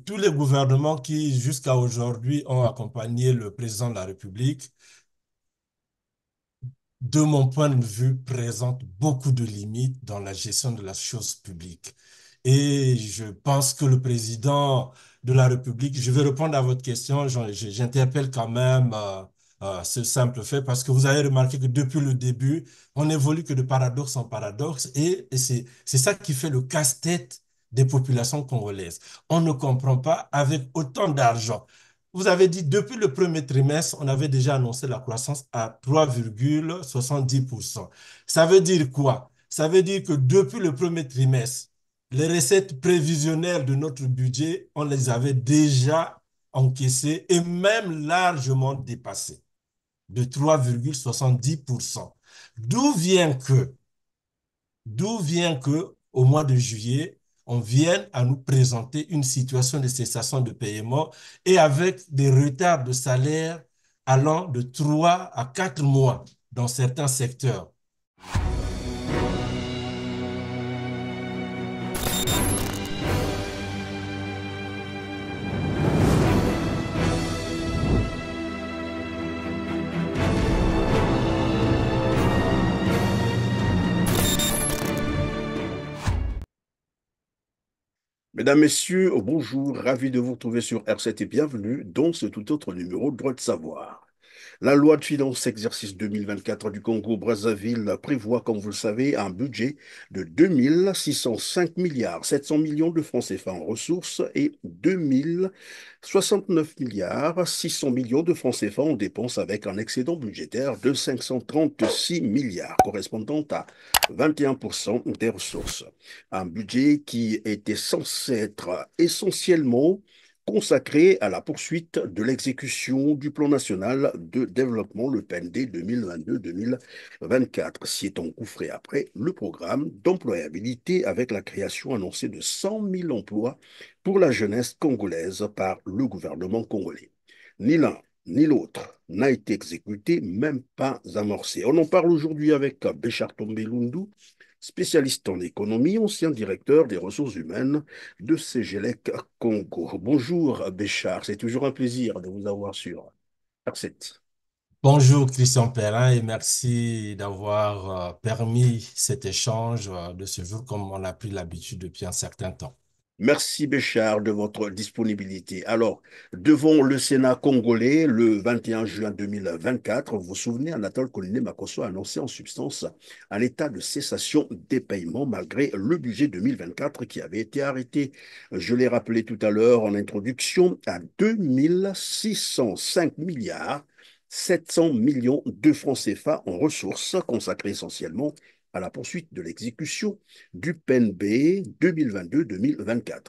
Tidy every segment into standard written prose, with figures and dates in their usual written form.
tous les gouvernements qui, jusqu'à aujourd'hui, ont accompagné le président de la République, de mon point de vue, présentent beaucoup de limites dans la gestion de la chose publique. Et je pense que le président de la République, je vais répondre à votre question, j'interpelle quand même ce simple fait parce que vous avez remarqué que depuis le début, on n'évolue que de paradoxe en paradoxe et c'est ça qui fait le casse-tête des populations congolaises. On ne comprend pas avec autant d'argent. Vous avez dit, depuis le premier trimestre, on avait déjà annoncé la croissance à 3,70%. Ça veut dire quoi? Ça veut dire que depuis le premier trimestre, les recettes prévisionnelles de notre budget, on les avait déjà encaissées et même largement dépassées de 3,70%. D'où vient que D'où vient que, au mois de juillet, on vienne à nous présenter une situation de cessation de paiement et avec des retards de salaire allant de 3 à 4 mois dans certains secteurs. Mesdames, Messieurs, bonjour, ravi de vous retrouver sur R7 et bienvenue dans ce tout autre numéro de Droit de savoir. La loi de finances exercice 2024 du Congo-Brazzaville prévoit, comme vous le savez, un budget de 2 605 milliards 700 millions de francs CFA en ressources et 2 069 milliards 600 millions de francs CFA en dépenses avec un excédent budgétaire de 536 milliards correspondant à 21% des ressources. Un budget qui était censé être essentiellement consacré à la poursuite de l'exécution du plan national de développement, le PND 2022-2024, s'y est engouffré après le programme d'employabilité avec la création annoncée de 100 000 emplois pour la jeunesse congolaise par le gouvernement congolais. Ni l'un ni l'autre n'a été exécuté, même pas amorcé. On en parle aujourd'hui avec Béchar Tombé-Lundu, spécialiste en économie, ancien directeur des ressources humaines de Cégélec Congo. Bonjour Béchar, c'est toujours un plaisir de vous avoir sur R7. Bonjour Christian Perrin et merci d'avoir permis cet échange de ce jour comme on a pris l'habitude depuis un certain temps. Merci Béchar de votre disponibilité. Alors, devant le Sénat congolais, le 21 juin 2024, vous vous souvenez, Anatole Koliné Makosso a annoncé en substance un état de cessation des paiements malgré le budget 2024 qui avait été arrêté, je l'ai rappelé tout à l'heure en introduction, à 2 605 milliards 700 millions de francs CFA en ressources consacrées essentiellement à la poursuite de l'exécution du PNB 2022-2024.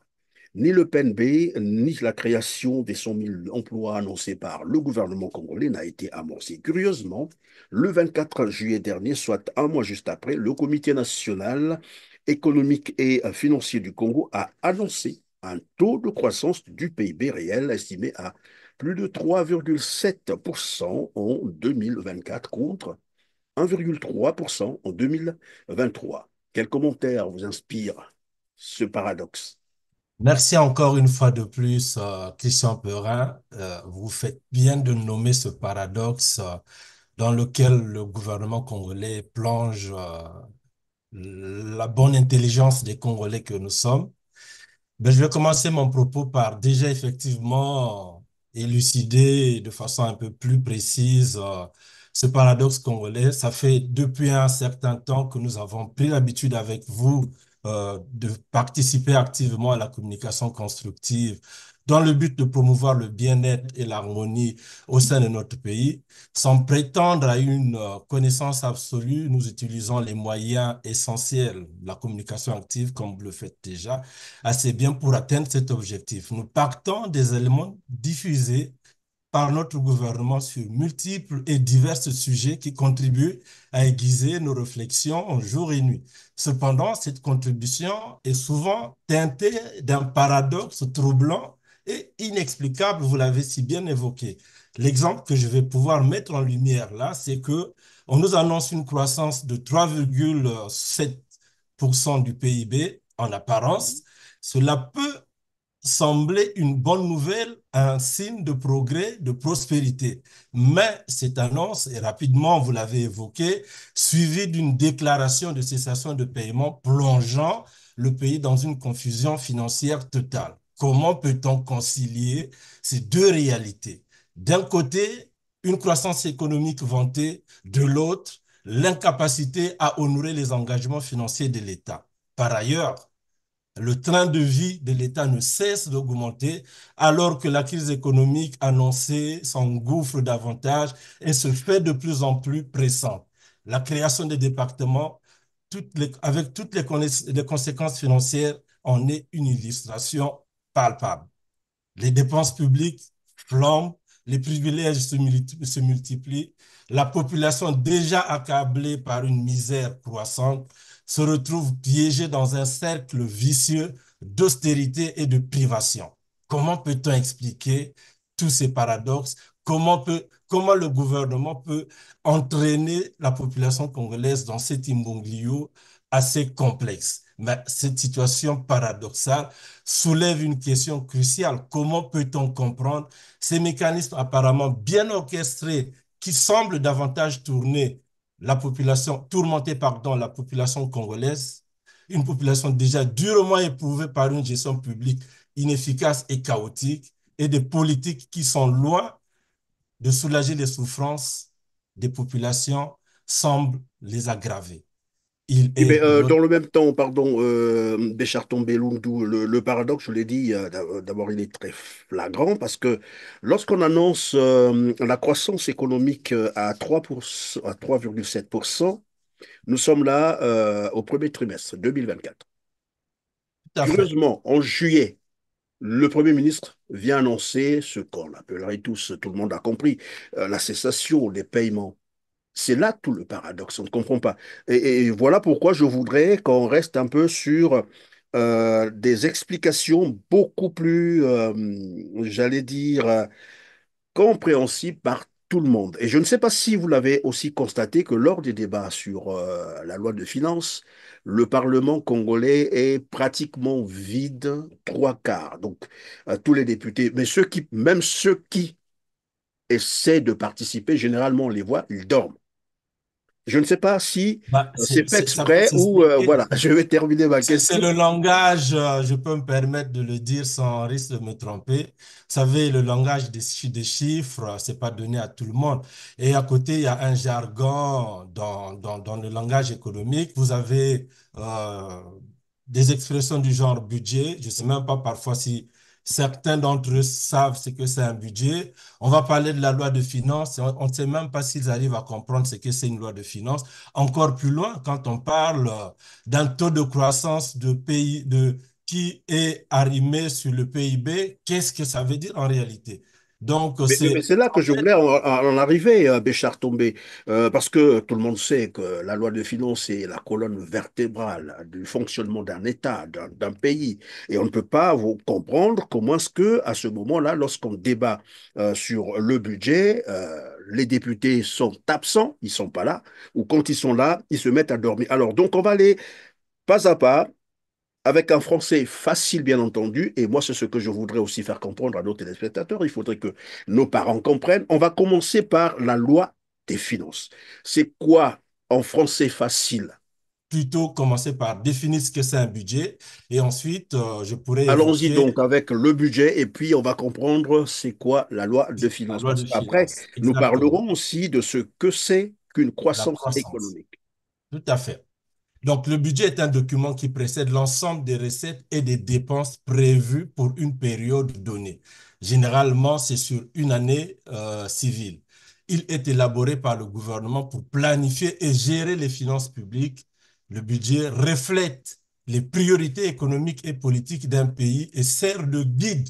Ni le PNB, ni la création des 100 000 emplois annoncés par le gouvernement congolais n'a été amorcée. Curieusement, le 24 juillet dernier, soit un mois juste après, le Comité national économique et financier du Congo a annoncé un taux de croissance du PIB réel estimé à plus de 3,7% en 2024 contre 1,3% en 2023. Quel commentaire vous inspire ce paradoxe? Merci encore une fois de plus, Christian Perrin. Vous faites bien de nommer ce paradoxe dans lequel le gouvernement congolais plonge la bonne intelligence des Congolais que nous sommes. Ben, je vais commencer mon propos par déjà effectivement élucider de façon un peu plus précise ce paradoxe congolais. Ça fait depuis un certain temps que nous avons pris l'habitude avec vous de participer activement à la communication constructive dans le but de promouvoir le bien-être et l'harmonie au sein de notre pays. Sans prétendre à une connaissance absolue, nous utilisons les moyens essentiels de la communication active, comme vous le faites déjà, assez bien pour atteindre cet objectif. Nous partons des éléments diffusés par notre gouvernement sur multiples et divers sujets qui contribuent à aiguiser nos réflexions en jour et nuit. Cependant, cette contribution est souvent teintée d'un paradoxe troublant et inexplicable, vous l'avez si bien évoqué. L'exemple que je vais pouvoir mettre en lumière là, c'est que on nous annonce une croissance de 3,7% du PIB en apparence. Cela peut semblait une bonne nouvelle, un signe de progrès, de prospérité. Mais cette annonce est rapidement, vous l'avez évoqué, suivie d'une déclaration de cessation de paiement plongeant le pays dans une confusion financière totale. Comment peut-on concilier ces deux réalités? D'un côté, une croissance économique vantée, de l'autre, l'incapacité à honorer les engagements financiers de l'État. Par ailleurs, le train de vie de l'État ne cesse d'augmenter alors que la crise économique annoncée s'engouffre davantage et se fait de plus en plus pressante. La création des départements, avec toutes les conséquences financières, en est une illustration palpable. Les dépenses publiques flambent, les privilèges se multiplient, la population déjà accablée par une misère croissante se retrouve piégée dans un cercle vicieux d'austérité et de privation. Comment peut-on expliquer tous ces paradoxes? Comment le gouvernement peut entraîner la population congolaise dans cet imbroglio assez complexe? Mais cette situation paradoxale soulève une question cruciale. Comment peut-on comprendre ces mécanismes apparemment bien orchestrés qui semblent davantage tourmenter, pardon, la population congolaise, une population déjà durement éprouvée par une gestion publique inefficace et chaotique, et des politiques qui sont loin de soulager les souffrances des populations, semblent les aggraver. Il Oui, mais est de dans l'autre. le même temps, pardon, Béchar Tombé Lundu, le paradoxe, je l'ai dit, d'abord, il est très flagrant parce que lorsqu'on annonce la croissance économique à 3%, à 3,7%, nous sommes là au premier trimestre 2024. Tout à fait. Curieusement, en juillet, le Premier ministre vient annoncer ce qu'on appellerait tous, tout le monde a compris, la cessation des paiements. C'est là tout le paradoxe, on ne comprend pas. Et voilà pourquoi je voudrais qu'on reste un peu sur des explications beaucoup plus, j'allais dire, compréhensibles par tout le monde. Et je ne sais pas si vous l'avez aussi constaté que lors des débats sur la loi de finances, le Parlement congolais est pratiquement vide, trois quarts. Donc, tous les députés, mais même ceux qui essaient de participer, généralement, on les voit, ils dorment. Je ne sais pas si Bah, c'est fait ça peut exprès ou s'expliquer. voilà, je vais terminer ma C'est question. le langage, je peux me permettre de le dire sans risque de me tromper. Vous savez, le langage des chiffres, c'est pas donné à tout le monde. Et à côté, il y a un jargon dans le langage économique. Vous avez euh, des expressions du genre budget. Je sais même pas parfois si certains d'entre eux savent ce que c'est un budget. On va parler de la loi de finances. On ne sait même pas s'ils arrivent à comprendre ce que c'est une loi de finances. Encore plus loin, quand on parle d'un taux de croissance qui est arrimé sur le PIB, qu'est-ce que ça veut dire en réalité? Donc, Mais c'est là que je voulais en arriver, Béchar Tombé, parce que tout le monde sait que la loi de finances est la colonne vertébrale du fonctionnement d'un État, d'un pays, et on ne peut pas vous comprendre comment est-ce que, à ce moment-là, lorsqu'on débat sur le budget, les députés sont absents, ils sont pas là, ou quand ils sont là, ils se mettent à dormir. Alors, donc, on va aller pas à pas avec un français facile, bien entendu, et moi, c'est ce que je voudrais aussi faire comprendre à nos téléspectateurs. Il faudrait que nos parents comprennent. On va commencer par la loi des finances. C'est quoi en français facile? plutôt commencer par définir ce que c'est un budget et ensuite, je pourrais Allons-y évoquer donc avec le budget et puis on va comprendre c'est quoi la loi de la finances. loi Parce de qu'après, finances. nous Exactement. parlerons aussi de ce que c'est qu'une La croissance croissance. économique. Tout à fait. Donc, le budget est un document qui précède l'ensemble des recettes et des dépenses prévues pour une période donnée. Généralement, c'est sur une année civile. Il est élaboré par le gouvernement pour planifier et gérer les finances publiques. Le budget reflète les priorités économiques et politiques d'un pays et sert de guide.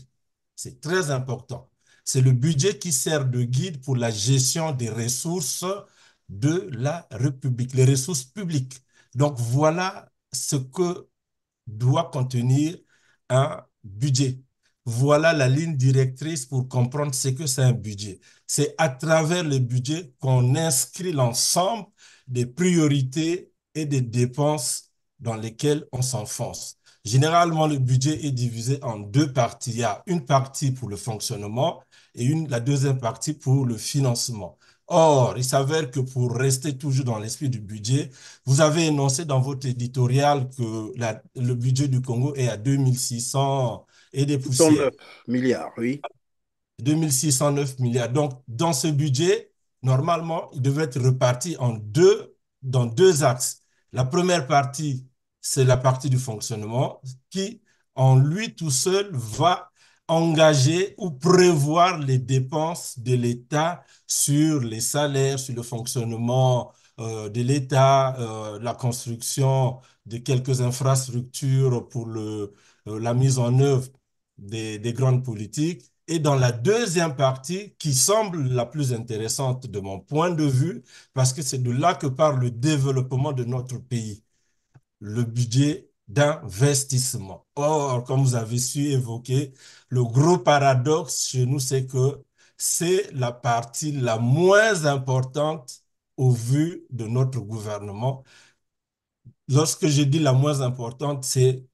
C'est très important. C'est le budget qui sert de guide pour la gestion des ressources de la République, les ressources publiques. Donc voilà ce que doit contenir un budget. Voilà la ligne directrice pour comprendre ce que c'est un budget. C'est à travers le budget qu'on inscrit l'ensemble des priorités et des dépenses dans lesquelles on s'enfonce. Généralement, le budget est divisé en deux parties. Il y a une partie pour le fonctionnement et la deuxième partie pour le financement. Or, il s'avère que pour rester toujours dans l'esprit du budget, vous avez énoncé dans votre éditorial que le budget du Congo est à 2600 et des 109 poussières. milliards, oui. 2609 milliards. Donc, dans ce budget, normalement, il devait être reparti dans deux axes. La première partie, c'est la partie du fonctionnement qui, en lui tout seul, va engager ou prévoir les dépenses de l'État sur les salaires, sur le fonctionnement de l'État, la construction de quelques infrastructures pour la mise en œuvre des grandes politiques. Et dans la deuxième partie, qui semble la plus intéressante de mon point de vue, parce que c'est de là que part le développement de notre pays, le budget d'investissement. Or, comme vous avez su évoquer, le gros paradoxe chez nous, c'est que c'est la partie la moins importante au vu de notre gouvernement. Lorsque je dis la moins importante, c'est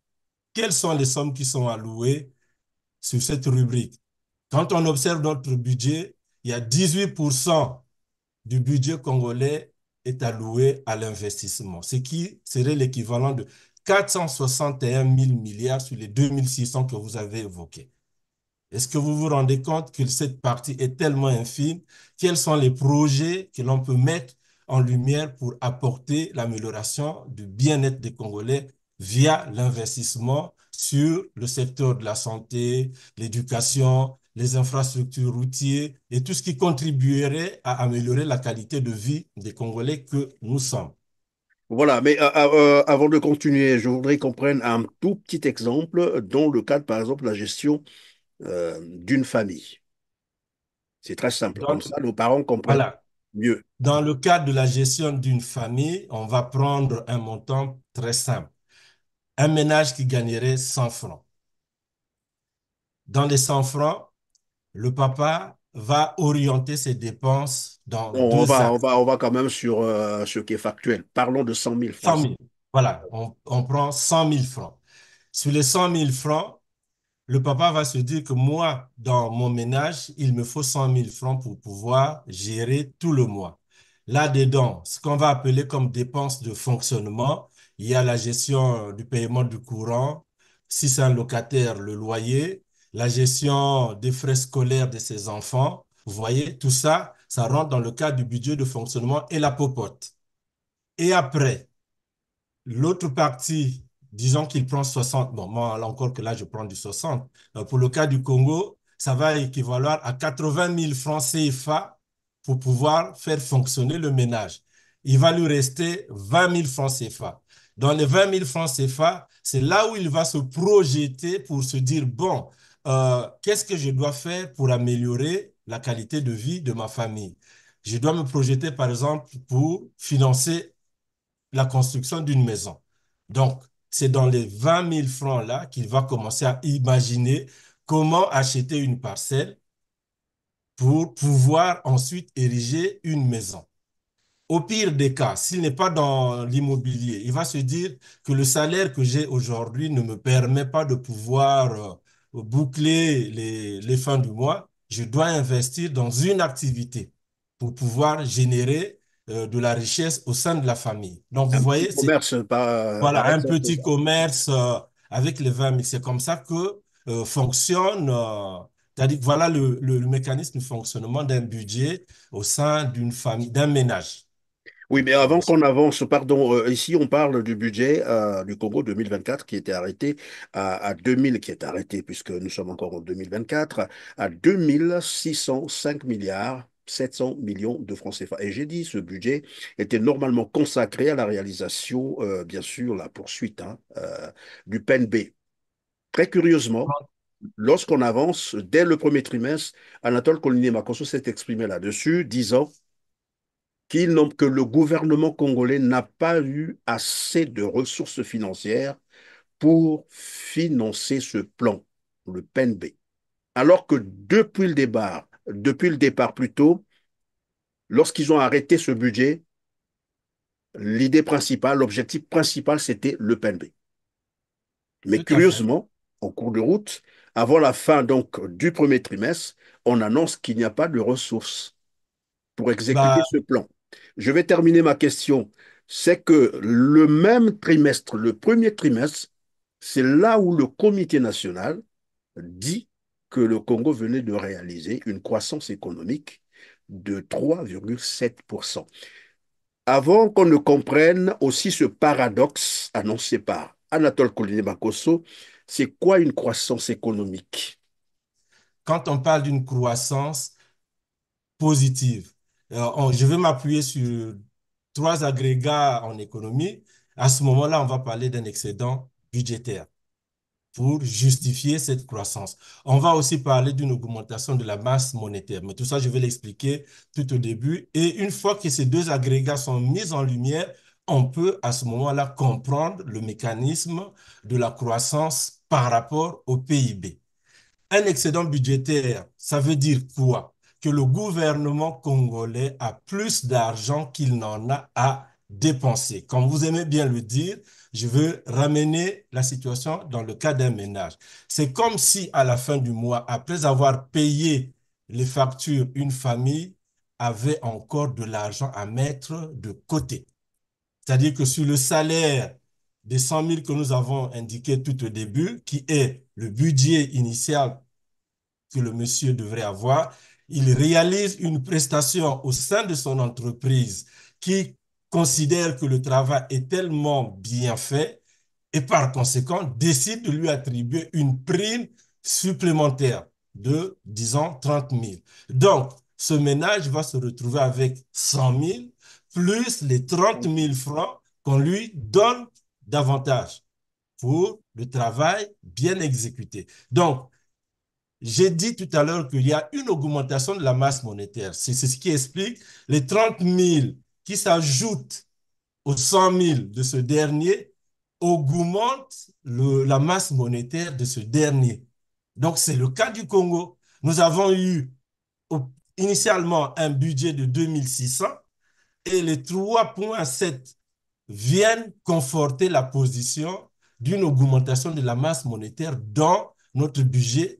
quelles sont les sommes qui sont allouées sur cette rubrique. Quand on observe notre budget, il y a 18% du budget congolais est alloué à l'investissement, ce qui serait l'équivalent de 461 000 milliards sur les 2600 que vous avez évoqués. Est-ce que vous vous rendez compte que cette partie est tellement infime? Quels sont les projets que l'on peut mettre en lumière pour apporter l'amélioration du bien-être des Congolais via l'investissement sur le secteur de la santé, l'éducation, les infrastructures routières et tout ce qui contribuerait à améliorer la qualité de vie des Congolais que nous sommes? Voilà, mais avant de continuer, je voudrais qu'on prenne un tout petit exemple dans le cadre, par exemple, de la gestion d'une famille. C'est très simple, comme Donc, ça, nos parents comprennent voilà. mieux. Dans le cadre de la gestion d'une famille, on va prendre un montant très simple. Un ménage qui gagnerait 100 francs. Dans les 100 francs, le papa va orienter ses dépenses dans Bon, on deux va, on axes. va, on va quand même sur ce qui est factuel. Parlons de 100 000 francs. 100 000. Voilà, on prend 100 000 francs. Sur les 100 000 francs, le papa va se dire que moi, dans mon ménage, il me faut 100 000 francs pour pouvoir gérer tout le mois. Là-dedans, ce qu'on va appeler comme dépenses de fonctionnement, il y a la gestion du paiement du courant, si c'est un locataire, le loyer, la gestion des frais scolaires de ses enfants. Vous voyez, tout ça, ça rentre dans le cadre du budget de fonctionnement et la popote. Et après, l'autre partie, disons qu'il prend 60, bon, moi, là encore que là, je prends du 60. Pour le cas du Congo, ça va équivaloir à 80 000 francs CFA pour pouvoir faire fonctionner le ménage. Il va lui rester 20 000 francs CFA. Dans les 20 000 francs CFA, c'est là où il va se projeter pour se dire, bon, qu'est-ce que je dois faire pour améliorer la qualité de vie de ma famille? Je dois me projeter, par exemple, pour financer la construction d'une maison. Donc, c'est dans les 20 000 francs-là qu'il va commencer à imaginer comment acheter une parcelle pour pouvoir ensuite ériger une maison. Au pire des cas, s'il n'est pas dans l'immobilier, il va se dire que le salaire que j'ai aujourd'hui ne me permet pas de pouvoir boucler les fins du mois. Je dois investir dans une activité pour pouvoir générer de la richesse au sein de la famille. Donc, vous Un petit voyez, c'est commerce, par voilà, un exemple. petit commerce avec les 20 000. C'est comme ça que fonctionne, c'est-à-dire que voilà le mécanisme de fonctionnement d'un budget au sein d'une famille, d'un ménage. Oui, mais avant qu'on avance, pardon, ici on parle du budget du Congo 2024 qui était arrêté à 2000, qui est arrêté puisque nous sommes encore en 2024, à 2605 milliards 700 millions de francs CFA. Et j'ai dit, ce budget était normalement consacré à la réalisation, bien sûr, la poursuite du PNB. Très curieusement, lorsqu'on avance, dès le premier trimestre, Anatole Koliné-Makosso s'est exprimé là-dessus, disant que le gouvernement congolais n'a pas eu assez de ressources financières pour financer ce plan, le PNB. Alors que depuis le départ plutôt, lorsqu'ils ont arrêté ce budget, l'idée principale, l'objectif principal, c'était le PNB. Mais Tout à fait. curieusement, en cours de route, avant la fin donc du premier trimestre, on annonce qu'il n'y a pas de ressources pour exécuter Bah, ce plan. Je vais terminer ma question. C'est que le même trimestre, le premier trimestre, c'est là où le comité national dit que le Congo venait de réaliser une croissance économique de 3,7%. Avant qu'on ne comprenne aussi ce paradoxe annoncé par Anatole Kouliné-Bakosso, c'est quoi une croissance économique? quand on parle d'une croissance positive, je vais m'appuyer sur trois agrégats en économie. À ce moment-là, on va parler d'un excédent budgétaire pour justifier cette croissance. On va aussi parler d'une augmentation de la masse monétaire, mais tout ça, je vais l'expliquer tout au début. Et une fois que ces deux agrégats sont mis en lumière, on peut à ce moment-là comprendre le mécanisme de la croissance par rapport au PIB. Un excédent budgétaire, ça veut dire quoi? Que le gouvernement congolais a plus d'argent qu'il n'en a à dépenser. Comme vous aimez bien le dire, je veux ramener la situation dans le cas d'un ménage. C'est comme si à la fin du mois, après avoir payé les factures, une famille avait encore de l'argent à mettre de côté. C'est-à-dire que sur le salaire des 100 000 que nous avons indiqué tout au début, qui est le budget initial que le monsieur devrait avoir, il réalise une prestation au sein de son entreprise qui considère que le travail est tellement bien fait et par conséquent décide de lui attribuer une prime supplémentaire de, disons, 30 000. Donc, ce ménage va se retrouver avec 100 000 plus les 30 000 francs qu'on lui donne davantage pour le travail bien exécuté. Donc, j'ai dit tout à l'heure qu'il y a une augmentation de la masse monétaire. C'est ce qui explique les 30 000 qui s'ajoutent aux 100 000 de ce dernier augmentent la masse monétaire de ce dernier. Donc, c'est le cas du Congo. Nous avons eu initialement un budget de 2600 et les 3,7 viennent conforter la position d'une augmentation de la masse monétaire dans notre budget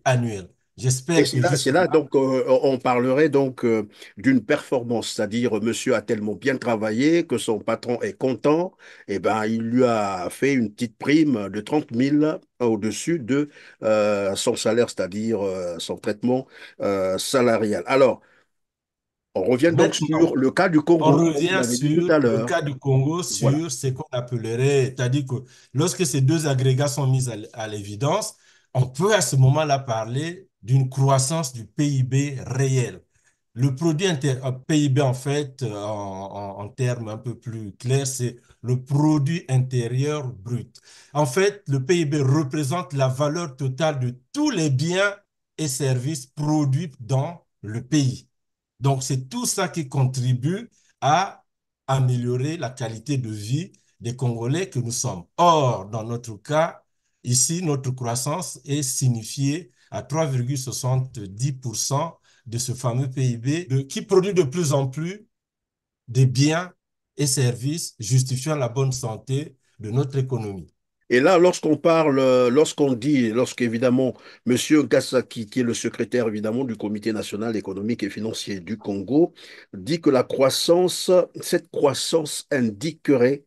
annuel. Et J'espère que c'est là jusque-là, donc on parlerait donc d'une performance, c'est-à-dire monsieur a tellement bien travaillé que son patron est content, et ben il lui a fait une petite prime de 30 000 au-dessus de son salaire, c'est-à-dire son traitement salarial. Alors, on revient donc maintenant, sur le cas du on Congo, comme vous revient l'avez dit tout sur à le l'heure. cas du Congo, Voilà. sur ce qu'on appellerait, c'est-à-dire que lorsque ces deux agrégats sont mis à l'évidence, on peut à ce moment-là parler d'une croissance du PIB réel. Le PIB, en fait, en termes un peu plus clairs, c'est le produit intérieur brut. En fait, le PIB représente la valeur totale de tous les biens et services produits dans le pays. Donc, c'est tout ça qui contribue à améliorer la qualité de vie des Congolais que nous sommes. Or, dans notre cas, ici, notre croissance est signifiée à 3,70% de ce fameux PIB qui produit de plus en plus des biens et services justifiant la bonne santé de notre économie. Et là, lorsqu'on parle, lorsqu'on dit, lorsqu'évidemment, Monsieur Gassaki, qui est le secrétaire évidemment du Comité national économique et financier du Congo, dit que la croissance, cette croissance indiquerait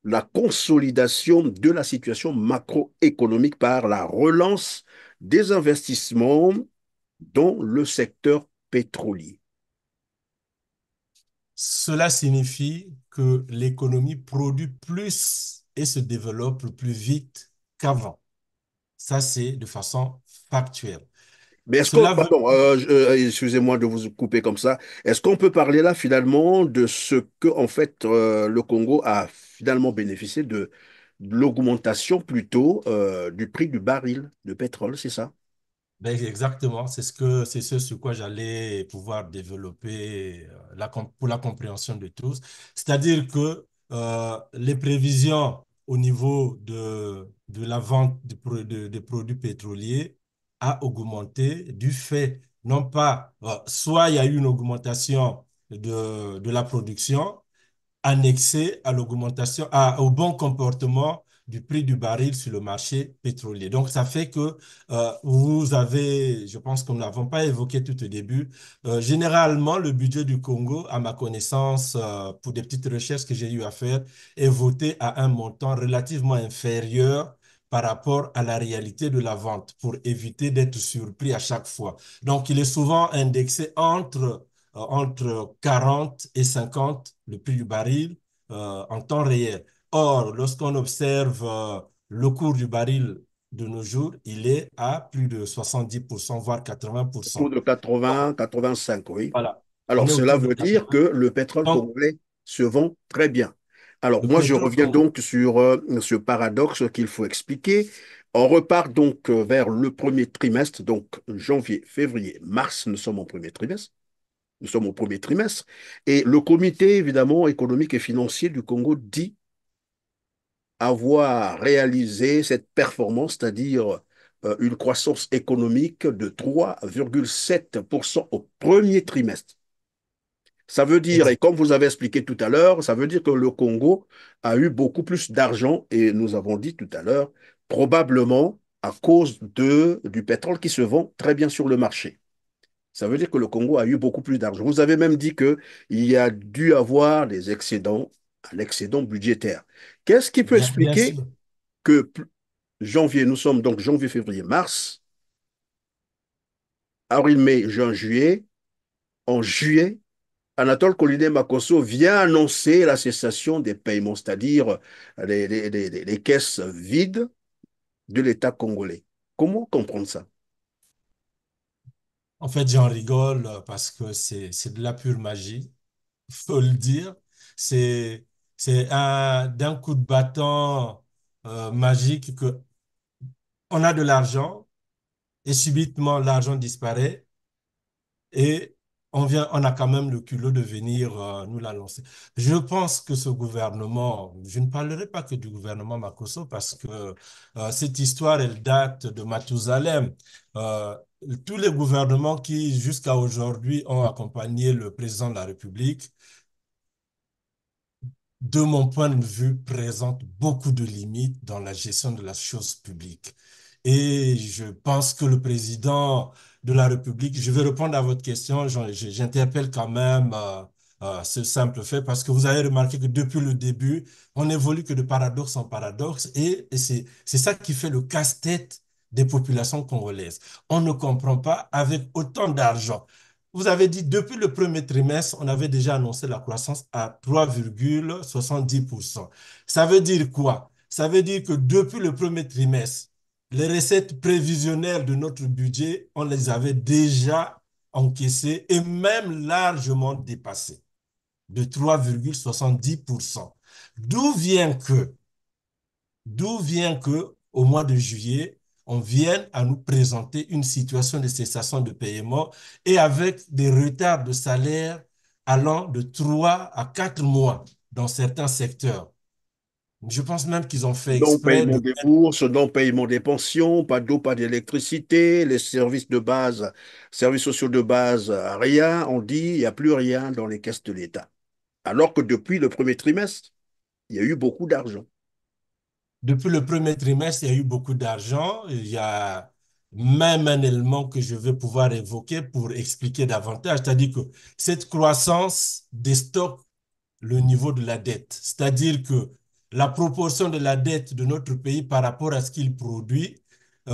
la consolidation de la situation macroéconomique par la relance des investissements dans le secteur pétrolier. Cela signifie que l'économie produit plus et se développe plus vite qu'avant. Ça, c'est de façon factuelle. Mais est-ce qu'on, Cela veut pardon, excusez-moi de vous couper comme ça, est-ce qu'on peut parler là finalement de ce que en fait le Congo a finalement bénéficié de l'augmentation plutôt du prix du baril de pétrole, c'est ça? Ben, exactement, c'est ce sur quoi j'allais pouvoir développer pour la compréhension de tous. C'est-à-dire que les prévisions au niveau de la vente des produits pétroliers a augmenté du fait, non pas, soit il y a eu une augmentation de la production, annexée à l'augmentation, au bon comportement du prix du baril sur le marché pétrolier. Donc, ça fait que vous avez, je pense que nous n'avons pas évoqué tout au début, généralement, le budget du Congo, à ma connaissance, pour des petites recherches que j'ai eu à faire, est voté à un montant relativement inférieur par rapport à la réalité de la vente pour éviter d'être surpris à chaque fois. Donc, il est souvent indexé entre 40 et 50, le prix du baril, en temps réel. Or, lorsqu'on observe le cours du baril de nos jours, il est à plus de 70%, voire Autour 80%. de Donc, 80, 85, oui. voilà, on Alors, est cela autour de veut dire que 80. le pétrole Donc, congolais se vend très bien. Alors, le moi, je pétrole reviens congolais, donc sur ce paradoxe qu'il faut expliquer. On repart donc vers le premier trimestre, donc janvier, février, mars, nous sommes en premier trimestre. Nous sommes au premier trimestre. Et le comité, évidemment, économique et financier du Congo dit avoir réalisé cette performance, c'est-à-dire une croissance économique de 3,7% au premier trimestre. Ça veut dire, et ex- comme vous avez expliqué tout à l'heure, ça veut dire que le Congo a eu beaucoup plus d'argent, et nous avons dit tout à l'heure, probablement à cause du pétrole qui se vend très bien sur le marché. Ça veut dire que le Congo a eu beaucoup plus d'argent. Vous avez même dit qu'il y a dû avoir des excédents, un excédent budgétaire. Qu'est-ce qui peut bien expliquer sûr. que janvier, nous sommes donc janvier, février, mars, avril, mai, juin, juillet, en juillet, Anatole Collinet Makosso vient annoncer la cessation des paiements, c'est-à-dire les caisses vides de l'État congolais. Comment comprendre ça? En fait, j'en rigole parce que c'est de la pure magie, faut le dire. C'est, d'un coup de bâton magique que on a de l'argent et subitement l'argent disparaît et on a quand même le culot de venir nous l'annoncer. Je pense que ce gouvernement, je ne parlerai pas que du gouvernement Makosso parce que cette histoire, elle date de Mathusalem. Euh, Tous les gouvernements qui, jusqu'à aujourd'hui, ont accompagné le président de la République de mon point de vue, présente beaucoup de limites dans la gestion de la chose publique. Et je pense que le président de la République, je vais répondre à votre question, j'interpelle quand même ce simple fait parce que vous avez remarqué que depuis le début, on évolue que de paradoxe en paradoxe et c'est ça qui fait le casse-tête des populations congolaises. On ne comprend pas avec autant d'argent. Vous avez dit, depuis le premier trimestre, on avait déjà annoncé la croissance à 3,70%. Ça veut dire quoi? Ça veut dire que depuis le premier trimestre, les recettes prévisionnelles de notre budget, on les avait déjà encaissées et même largement dépassées de 3,70%. D'où vient que D'où vient que, au mois de juillet, on vienne à nous présenter une situation de cessation de paiement et avec des retards de salaire allant de 3 à 4 mois dans certains secteurs. Je pense même qu'ils ont fait exprès Non-paiement de... des bourses, non-paiement des pensions, pas d'eau, pas d'électricité, les services de base, services sociaux de base, rien. On dit, il n'y a plus rien dans les caisses de l'État. Alors que depuis le premier trimestre, il y a eu beaucoup d'argent. Depuis le premier trimestre, il y a eu beaucoup d'argent. Il y a même un élément que je vais pouvoir évoquer pour expliquer davantage, c'est-à-dire que cette croissance déstocke le niveau de la dette. C'est-à-dire que la proportion de la dette de notre pays par rapport à ce qu'il produit, vous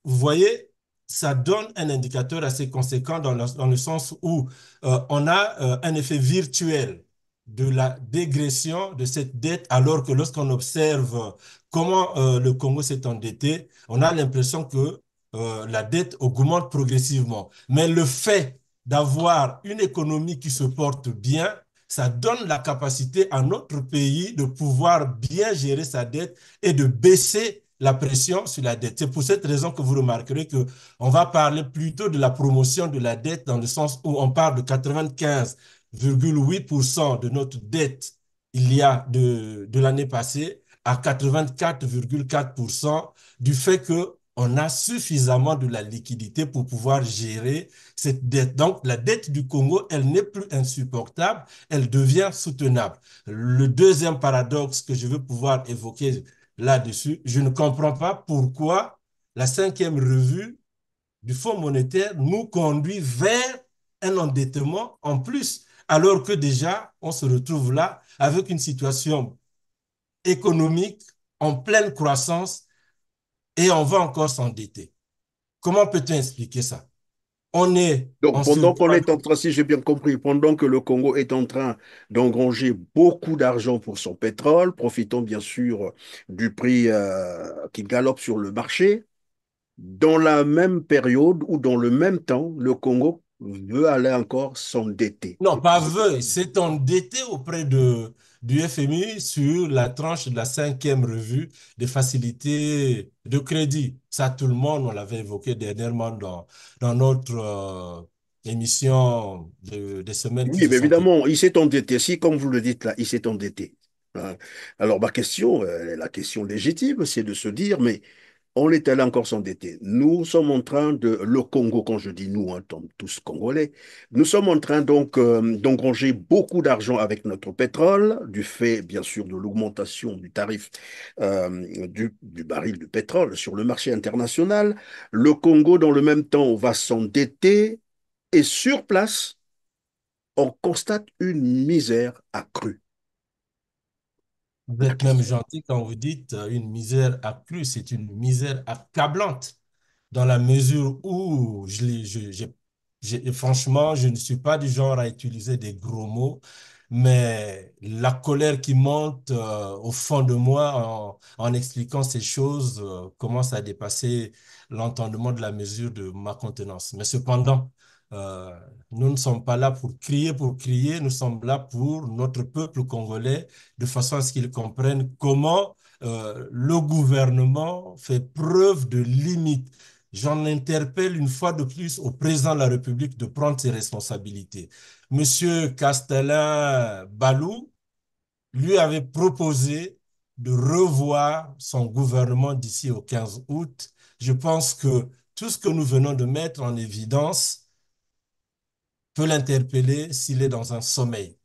voyez, ça donne un indicateur assez conséquent dans le sens où on a un effet virtuel de la dégression de cette dette, alors que lorsqu'on observe comment le Congo s'est endetté, on a l'impression que la dette augmente progressivement. Mais le fait d'avoir une économie qui se porte bien, ça donne la capacité à notre pays de pouvoir bien gérer sa dette et de baisser la pression sur la dette. C'est pour cette raison que vous remarquerez que on va parler plutôt de la promotion de la dette dans le sens où on parle de 95,8% de notre dette il y a de l'année passée à 84,4% du fait que on a suffisamment de la liquidité pour pouvoir gérer cette dette. Donc, la dette du Congo, elle n'est plus insupportable, elle devient soutenable. Le deuxième paradoxe que je veux pouvoir évoquer là-dessus. Je ne comprends pas pourquoi la cinquième revue du Fonds monétaire nous conduit vers un endettement en plus, alors que déjà, on se retrouve là avec une situation économique en pleine croissance et on va encore s'endetter. Comment peut-on expliquer ça? On est Donc, en pendant qu'on surpoids. est en train, si j'ai bien compris, pendant que le Congo est en train d'engranger beaucoup d'argent pour son pétrole, profitant bien sûr du prix qui galope sur le marché, dans la même période ou dans le même temps, le Congo veut aller encore s'endetter. Non, pas veut, s'est endetté auprès du FMI sur la tranche de la cinquième revue des facilités de crédit. Ça, tout le monde, on l'avait évoqué dernièrement dans notre émission des semaines qui Oui, se mais sont écoulées. évidemment, il s'est endetté. Si, comme vous le dites là, il s'est endetté. Hein. Alors, ma question, la question légitime, c'est de se dire, mais on est allé encore s'endetter. Nous sommes en train de, le Congo, quand je dis nous, hein, tous Congolais, nous sommes en train donc d'engranger beaucoup d'argent avec notre pétrole, du fait bien sûr de l'augmentation du tarif du baril de pétrole sur le marché international. Le Congo, dans le même temps, va s'endetter et sur place, on constate une misère accrue. Vous La êtes même question. gentil quand vous dites une misère accrue, c'est une misère accablante, dans la mesure où franchement, je ne suis pas du genre à utiliser des gros mots, mais la colère qui monte au fond de moi en expliquant ces choses commence à dépasser l'entendement de la mesure de ma contenance. Mais cependant, euh, nous ne sommes pas là pour crier, nous sommes là pour notre peuple congolais, de façon à ce qu'ils comprennent comment le gouvernement fait preuve de limite. J'en interpelle une fois de plus au président de la République de prendre ses responsabilités. Monsieur Castelin Balou lui avait proposé de revoir son gouvernement d'ici au 15 août. Je pense que tout ce que nous venons de mettre en évidence peut l'interpeller s'il est dans un sommeil.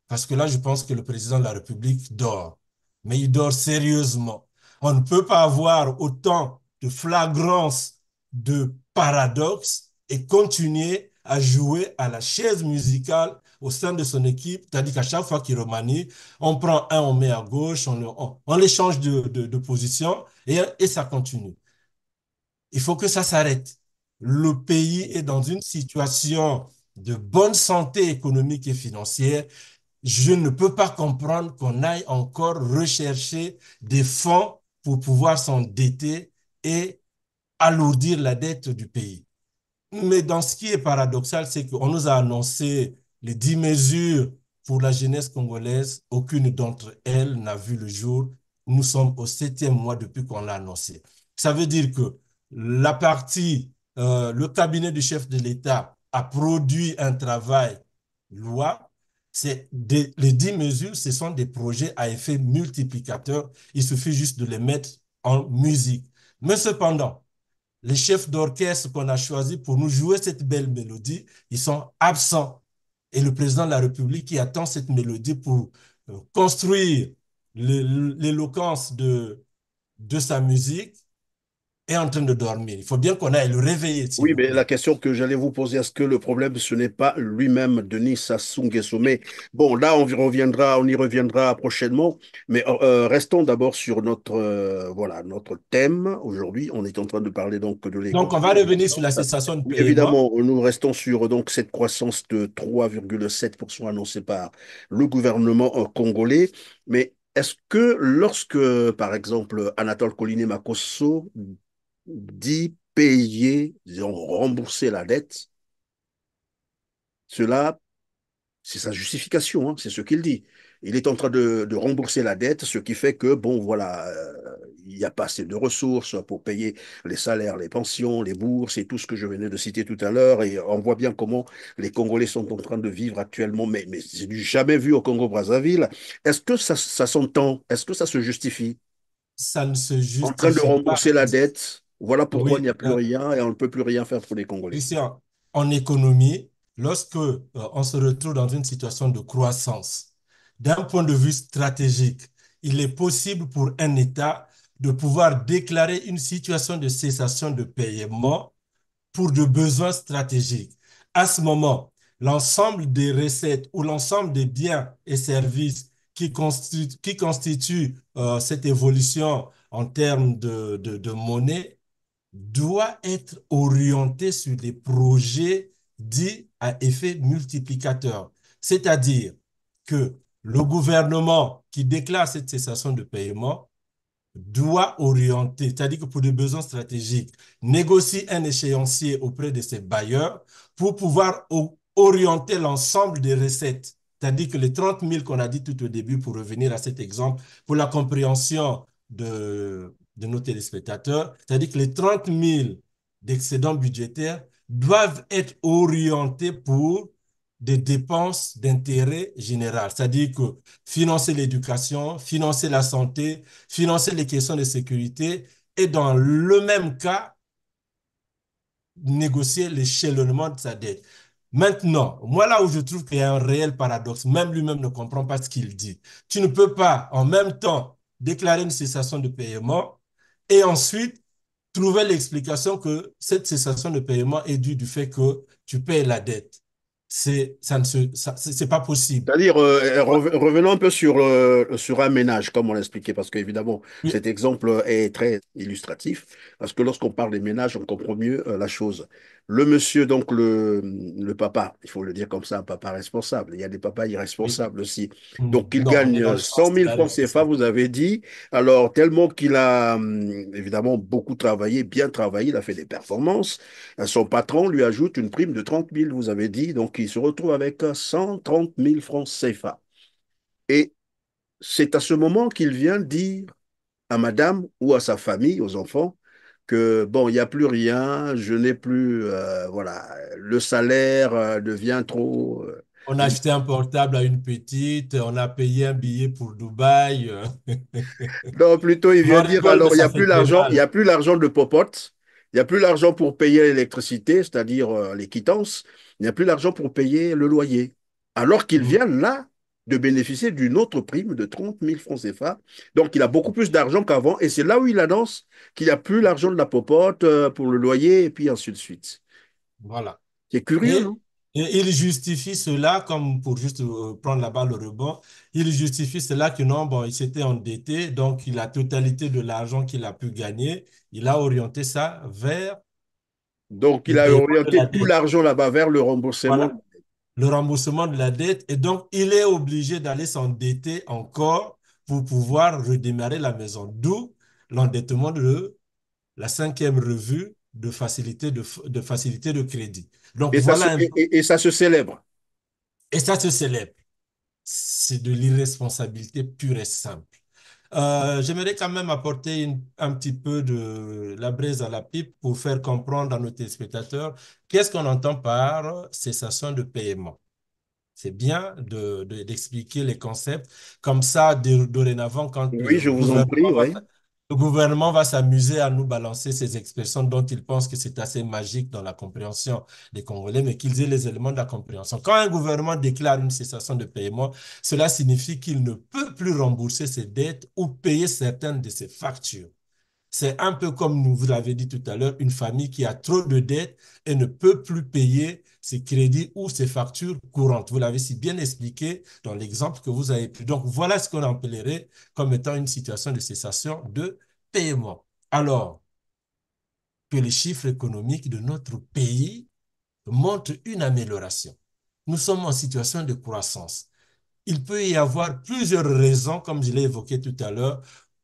Parce que là, je pense que le président de la République dort. Mais il dort sérieusement. On ne peut pas avoir autant de flagrance de paradoxe et continuer à jouer à la chaise musicale au sein de son équipe. C'est-à-dire qu'à chaque fois qu'il remanie, on prend un, on met à gauche, on les change de position et ça continue. Il faut que ça s'arrête. Le pays est dans une situation de bonne santé économique et financière. Je ne peux pas comprendre qu'on aille encore rechercher des fonds pour pouvoir s'endetter et alourdir la dette du pays. Mais dans ce qui est paradoxal, c'est qu'on nous a annoncé les 10 mesures pour la jeunesse congolaise. Aucune d'entre elles n'a vu le jour. Nous sommes au septième mois depuis qu'on l'a annoncé. Ça veut dire que le cabinet du chef de l'État a produit un travail loi. Les 10 mesures, ce sont des projets à effet multiplicateur. Il suffit juste de les mettre en musique. Mais cependant, les chefs d'orchestre qu'on a choisis pour nous jouer cette belle mélodie, ils sont absents. Et le président de la République qui attend cette mélodie pour construire l'éloquence de sa musique est en train de dormir. Il faut bien qu'on aille le réveiller, s'il Oui, vous mais la plaît. question que j'allais vous poser, est-ce que le problème, ce n'est pas lui-même, Denis Sassou Nguesso? Mais bon, là, on y reviendra prochainement. Mais restons d'abord sur notre, voilà, notre thème. Aujourd'hui, on est en train de parler donc de Donc, on va revenir sur la cessation de Oui, paiement. évidemment, nous restons sur donc cette croissance de 3,7% annoncée par le gouvernement congolais. Mais est-ce que lorsque, par exemple, Anatole Coliné Makosso dit payer, disons, rembourser la dette, cela, c'est sa justification, hein, c'est ce qu'il dit. Il est en train de rembourser la dette, ce qui fait que, bon, voilà, il n'y a pas assez de ressources pour payer les salaires, les pensions, les bourses et tout ce que je venais de citer tout à l'heure. Et on voit bien comment les Congolais sont en train de vivre actuellement, mais c'est du jamais vu au Congo-Brazzaville. Est-ce que ça s'entend? Est-ce que ça se justifie? Ça ne se En train de justifie pas. rembourser la dette, voilà pourquoi il n'y Oui, a plus rien et on ne peut plus rien faire pour les Congolais. Christian, en économie, lorsque on se retrouve dans une situation de croissance, d'un point de vue stratégique, il est possible pour un État de pouvoir déclarer une situation de cessation de paiement pour de besoins stratégiques. À ce moment, l'ensemble des recettes ou l'ensemble des biens et services qui constituent cette évolution en termes de monnaie doit être orienté sur des projets dits à effet multiplicateur. C'est-à-dire que le gouvernement qui déclare cette cessation de paiement doit orienter, c'est-à-dire que pour des besoins stratégiques, négocie un échéancier auprès de ses bailleurs pour pouvoir orienter l'ensemble des recettes. C'est-à-dire que les 30 000 qu'on a dit tout au début, pour revenir à cet exemple, pour la compréhension de nos téléspectateurs, c'est-à-dire que les 30 000 d'excédents budgétaires doivent être orientés pour des dépenses d'intérêt général, c'est-à-dire que financer l'éducation, financer la santé, financer les questions de sécurité et dans le même cas, négocier l'échelonnement de sa dette. Maintenant, moi là où je trouve qu'il y a un réel paradoxe, même lui-même ne comprend pas ce qu'il dit. Tu ne peux pas en même temps déclarer une cessation de paiement et ensuite trouver l'explication que cette cessation de paiement est due du fait que tu payes la dette. C'est pas possible. C'est-à-dire, revenons un peu sur un ménage, comme on l'a expliqué, parce qu'évidemment, Oui, cet exemple est très illustratif, parce que lorsqu'on parle des ménages, on comprend mieux la chose. Le monsieur, donc le papa, il faut le dire comme ça, un papa responsable. Il y a des papas oui. irresponsables aussi. Donc, il Non, on est dans gagne le 100 sens de 000 la francs CFA, vous responsabilité. avez dit. Alors, tellement qu'il a évidemment beaucoup travaillé, bien travaillé, il a fait des performances. Son patron lui ajoute une prime de 30 000, vous avez dit, donc il se retrouve avec 130 000 francs CFA. Et c'est à ce moment qu'il vient dire à madame ou à sa famille, aux enfants, que bon, il n'y a plus rien, je n'ai plus, voilà, le salaire devient trop. On a acheté un portable à une petite, on a payé un billet pour Dubaï. Non, plutôt, il On vient en dire, rigole, mais alors, il n'y ça a fait plus très l'argent, il y mal. a plus l'argent de popote, il n'y a plus l'argent pour payer l'électricité, c'est-à-dire les quittances, il n'y a plus l'argent pour payer le loyer. Alors qu'il Mm. vient là de bénéficier d'une autre prime de 30 000 francs CFA. Donc, il a beaucoup plus d'argent qu'avant, et c'est là où il annonce qu'il n'y a plus l'argent de la popote pour le loyer, et puis ainsi de suite. Voilà. C'est curieux, Et, non? et il justifie cela, comme pour juste prendre la balle au rebond, il justifie cela que non, bon, il s'était endetté, donc la totalité de l'argent qu'il a pu gagner, il a orienté ça vers Donc, il le a paiement de orienté la tout dette. l'argent là-bas vers le remboursement. Voilà, le remboursement de la dette. Et donc, il est obligé d'aller s'endetter encore pour pouvoir redémarrer la maison. D'où l'endettement de la cinquième revue de facilité de crédit. Donc, Et ça se, voilà un peu. et ça se célèbre. Et ça se célèbre. C'est de l'irresponsabilité pure et simple. J'aimerais quand même apporter un petit peu de la braise à la pipe pour faire comprendre à nos téléspectateurs qu'est-ce qu'on entend par cessation de paiement. C'est bien d'expliquer les concepts. Comme ça, dorénavant, quand Oui, je vous en prie, oui. le gouvernement va s'amuser à nous balancer ces expressions dont il pense que c'est assez magique dans la compréhension des Congolais, mais qu'ils aient les éléments de la compréhension. Quand un gouvernement déclare une cessation de paiement, cela signifie qu'il ne peut plus rembourser ses dettes ou payer certaines de ses factures. C'est un peu comme nous vous l'avez dit tout à l'heure, une famille qui a trop de dettes et ne peut plus payer ses crédits ou ses factures courantes. Vous l'avez si bien expliqué dans l'exemple que vous avez pris. Donc, voilà ce qu'on appellerait comme étant une situation de cessation de paiement. Alors que les chiffres économiques de notre pays montrent une amélioration. Nous sommes en situation de croissance. Il peut y avoir plusieurs raisons, comme je l'ai évoqué tout à l'heure,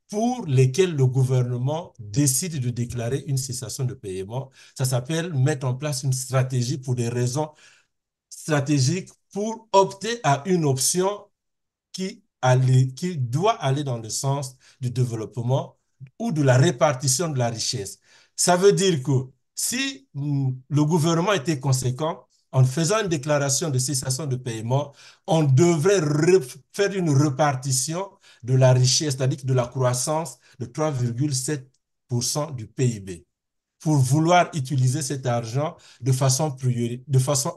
pour lesquelles le gouvernement décide de déclarer une cessation de paiement. Ça s'appelle mettre en place une stratégie pour des raisons stratégiques pour opter à une option qui doit aller dans le sens du développement ou de la répartition de la richesse. Ça veut dire que si le gouvernement était conséquent, en faisant une déclaration de cessation de paiement, on devrait faire une répartition de la richesse, c'est-à-dire de la croissance de 3,7% du PIB pour vouloir utiliser cet argent de façon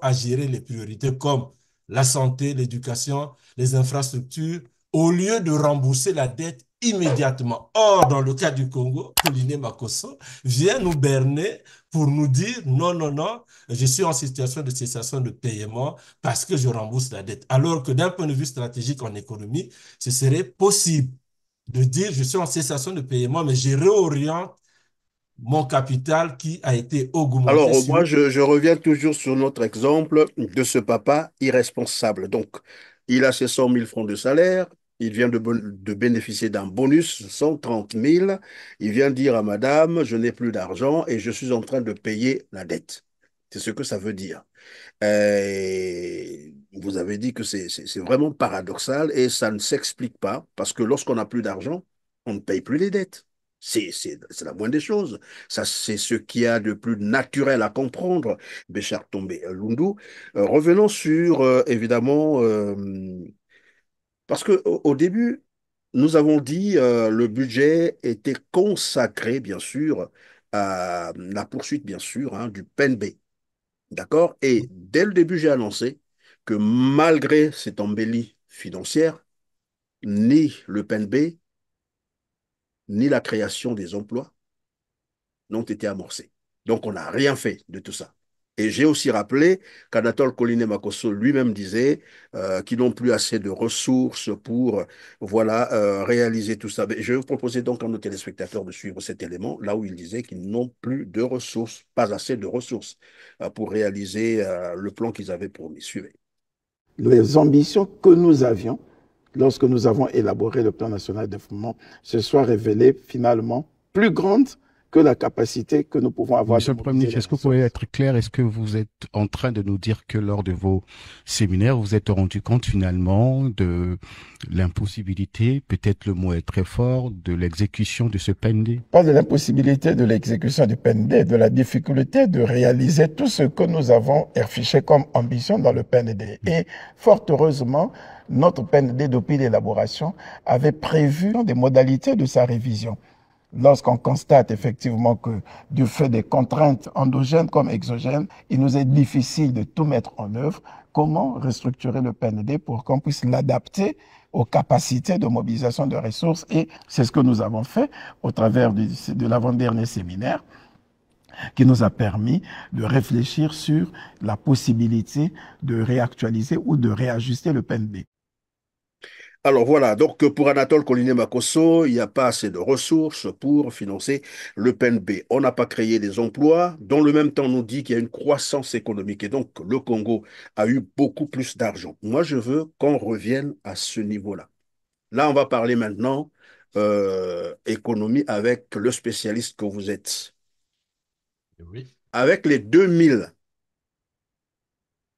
à gérer les priorités comme la santé, l'éducation, les infrastructures, au lieu de rembourser la dette immédiatement. Or, dans le cas du Congo, Pauline Makosso vient nous berner pour nous dire non, non, non, je suis en situation de cessation de paiement parce que je rembourse la dette. Alors que d'un point de vue stratégique en économie, ce serait possible de dire je suis en cessation de paiement, mais je réoriente mon capital qui a été augmenté Alors, sur... moi, je reviens toujours sur notre exemple de ce papa irresponsable. Donc, il a ses 100 000 francs de salaire, il vient de bénéficier d'un bonus, 130 000. Il vient dire à madame, je n'ai plus d'argent et je suis en train de payer la dette. C'est ce que ça veut dire. Vous avez dit que c'est vraiment paradoxal et ça ne s'explique pas parce que lorsqu'on n'a plus d'argent, on ne paye plus les dettes. C'est la moindre des choses. Ça, c'est ce qu'il y a de plus naturel à comprendre, Béchar Tombé Lundu. Revenons sur, évidemment, parce que au début, nous avons dit le budget était consacré, bien sûr, à la poursuite, bien sûr, hein, du PNB. D'accord? Et dès le début, j'ai annoncé que malgré cette embellie financière, ni le PNB, ni la création des emplois n'ont été amorcés. Donc, on n'a rien fait de tout ça. Et j'ai aussi rappelé qu'Anatole Coliné Makosso lui-même disait qu'ils n'ont plus assez de ressources pour voilà, réaliser tout ça. Mais je vais vous proposer donc à nos téléspectateurs de suivre cet élément, là où il disait qu'ils n'ont plus de ressources, pas assez de ressources pour réaliser le plan qu'ils avaient promis. Suivez. Les ambitions que nous avions lorsque nous avons élaboré le plan national de développement se soient révélées finalement plus grandes que la capacité que nous pouvons avoir de Monsieur le Premier mobiliser ministre, les est-ce que vous pouvez ressources. être clair? Est-ce que vous êtes en train de nous dire que lors de vos séminaires, vous vous êtes rendu compte finalement de l'impossibilité, peut-être le mot est très fort, de l'exécution de ce PND? Pas de l'impossibilité de l'exécution du PND, de la difficulté de réaliser tout ce que nous avons affiché comme ambition dans le PND. Et fort heureusement, notre PND, depuis l'élaboration, avait prévu des modalités de sa révision. Lorsqu'on constate effectivement que du fait des contraintes endogènes comme exogènes, il nous est difficile de tout mettre en œuvre, comment restructurer le PND pour qu'on puisse l'adapter aux capacités de mobilisation de ressources. Et c'est ce que nous avons fait au travers de l'avant-dernier séminaire qui nous a permis de réfléchir sur la possibilité de réactualiser ou de réajuster le PNB. Alors voilà, donc pour Anatole Coliné Makosso, il n'y a pas assez de ressources pour financer le PNB. On n'a pas créé des emplois. Dans le même temps, on nous dit qu'il y a une croissance économique et donc le Congo a eu beaucoup plus d'argent. Moi, je veux qu'on revienne à ce niveau-là. Là, on va parler maintenant économie avec le spécialiste que vous êtes. Oui, Avec les 2000,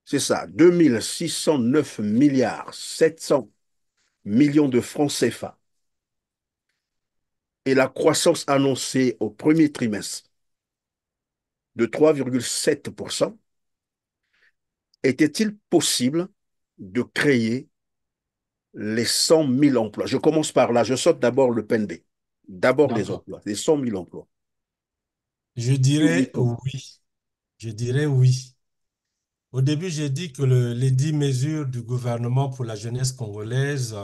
c'est ça, 2609 milliards 700 millions de francs CFA et la croissance annoncée au premier trimestre de 3,7%, était-il possible de créer les 100 000 emplois? Je commence par là, je saute d'abord le PNB, d'abord les d'accord. emplois, les 100 000 emplois. Je Oui, oui, dirais Tom. oui. Je dirais oui. Au début, j'ai dit que les 10 mesures du gouvernement pour la jeunesse congolaise,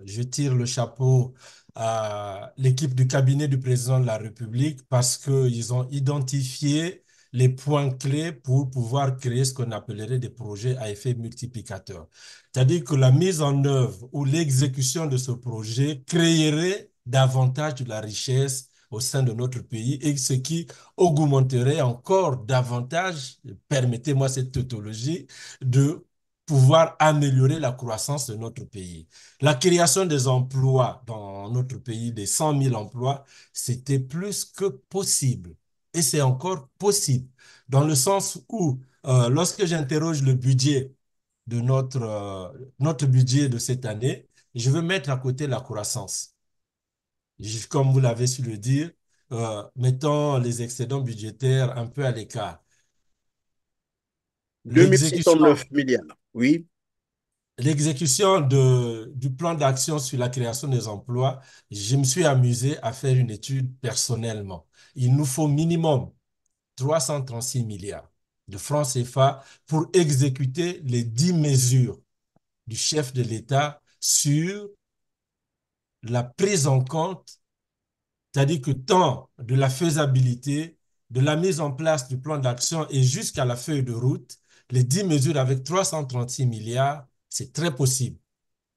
je tire le chapeau à l'équipe du cabinet du président de la République parce qu'ils ont identifié les points clés pour pouvoir créer ce qu'on appellerait des projets à effet multiplicateur. C'est-à-dire que la mise en œuvre ou l'exécution de ce projet créerait davantage de la richesse au sein de notre pays et ce qui augmenterait encore davantage, permettez-moi cette tautologie, de pouvoir améliorer la croissance de notre pays. La création des emplois dans notre pays, des 100 000 emplois, c'était plus que possible. Et c'est encore possible, dans le sens où, lorsque j'interroge le budget de notre budget de cette année, je veux mettre à côté la croissance. Comme vous l'avez su le dire, mettons les excédents budgétaires un peu à l'écart. L'exécution, 2609 milliards, oui. l'exécution du plan d'action sur la création des emplois, je me suis amusé à faire une étude personnellement. Il nous faut minimum 336 milliards de francs CFA pour exécuter les 10 mesures du chef de l'État sur la prise en compte, c'est-à-dire que tant de la faisabilité, de la mise en place du plan d'action et jusqu'à la feuille de route, les 10 mesures avec 336 milliards, c'est très possible.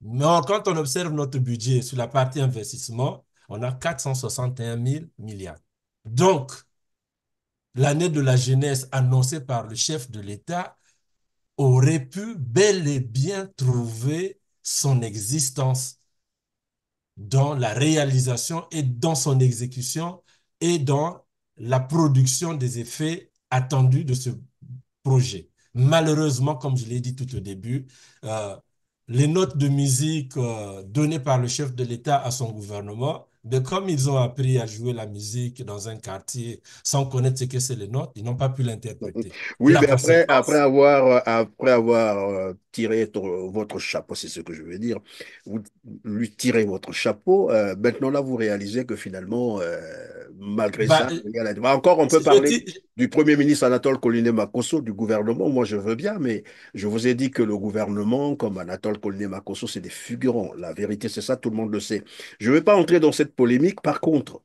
Mais quand on observe notre budget sur la partie investissement, on a 461 000 milliards. Donc, l'année de la jeunesse annoncée par le chef de l'État aurait pu bel et bien trouver son existence dans la réalisation et dans son exécution et dans la production des effets attendus de ce projet. Malheureusement, comme je l'ai dit tout au début, euh, les notes de musique données par le chef de l'État à son gouvernement, de comme ils ont appris à jouer la musique dans un quartier sans connaître ce que c'est les notes, ils n'ont pas pu l'interpréter. Et Oui, la mais conséquence, après avoir tiré votre chapeau, c'est ce que je veux dire, vous lui tirez votre chapeau, maintenant là, vous réalisez que finalement, malgré bah, ça, encore on peut je parler dis, du Premier ministre Anatole Koliné-Makosso, du gouvernement, moi je veux bien, mais je vous ai dit que le gouvernement, comme Anatole Koliné-Makosso, c'est des figurants. La vérité, c'est ça, tout le monde le sait. Je ne vais pas entrer dans cette polémique, par contre.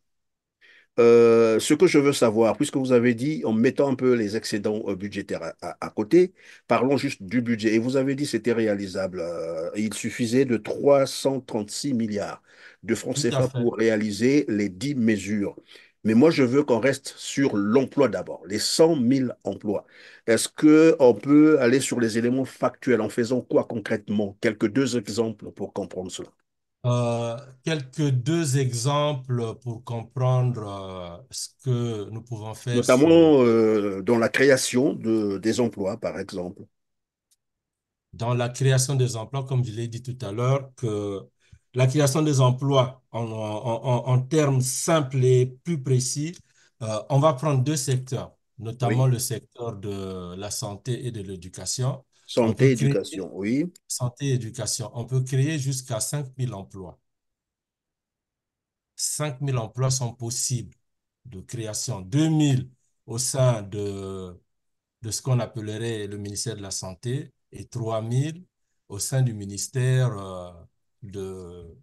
Ce que je veux savoir, puisque vous avez dit, en mettant un peu les excédents budgétaires à côté, parlons juste du budget. Et vous avez dit que c'était réalisable. Il suffisait de 336 milliards de francs tout à CFA fait. pour réaliser les 10 mesures. Mais moi, je veux qu'on reste sur l'emploi d'abord, les 100 000 emplois. Est-ce qu'on peut aller sur les éléments factuels en faisant quoi concrètement? Quelques deux exemples pour comprendre cela. Quelques deux exemples pour comprendre ce que nous pouvons faire Notamment dans la création des emplois, par exemple. dans la création des emplois, comme je l'ai dit tout à l'heure, que la création des emplois en termes simples et plus précis, on va prendre deux secteurs, notamment Oui. le secteur de la santé et de l'éducation. On peut Santé, créer éducation, oui. santé et éducation, on peut créer jusqu'à 5 000 emplois. 5 000 emplois sont possibles de création. 2 000 au sein de ce qu'on appellerait le ministère de la Santé et 3 000 au sein du ministère de,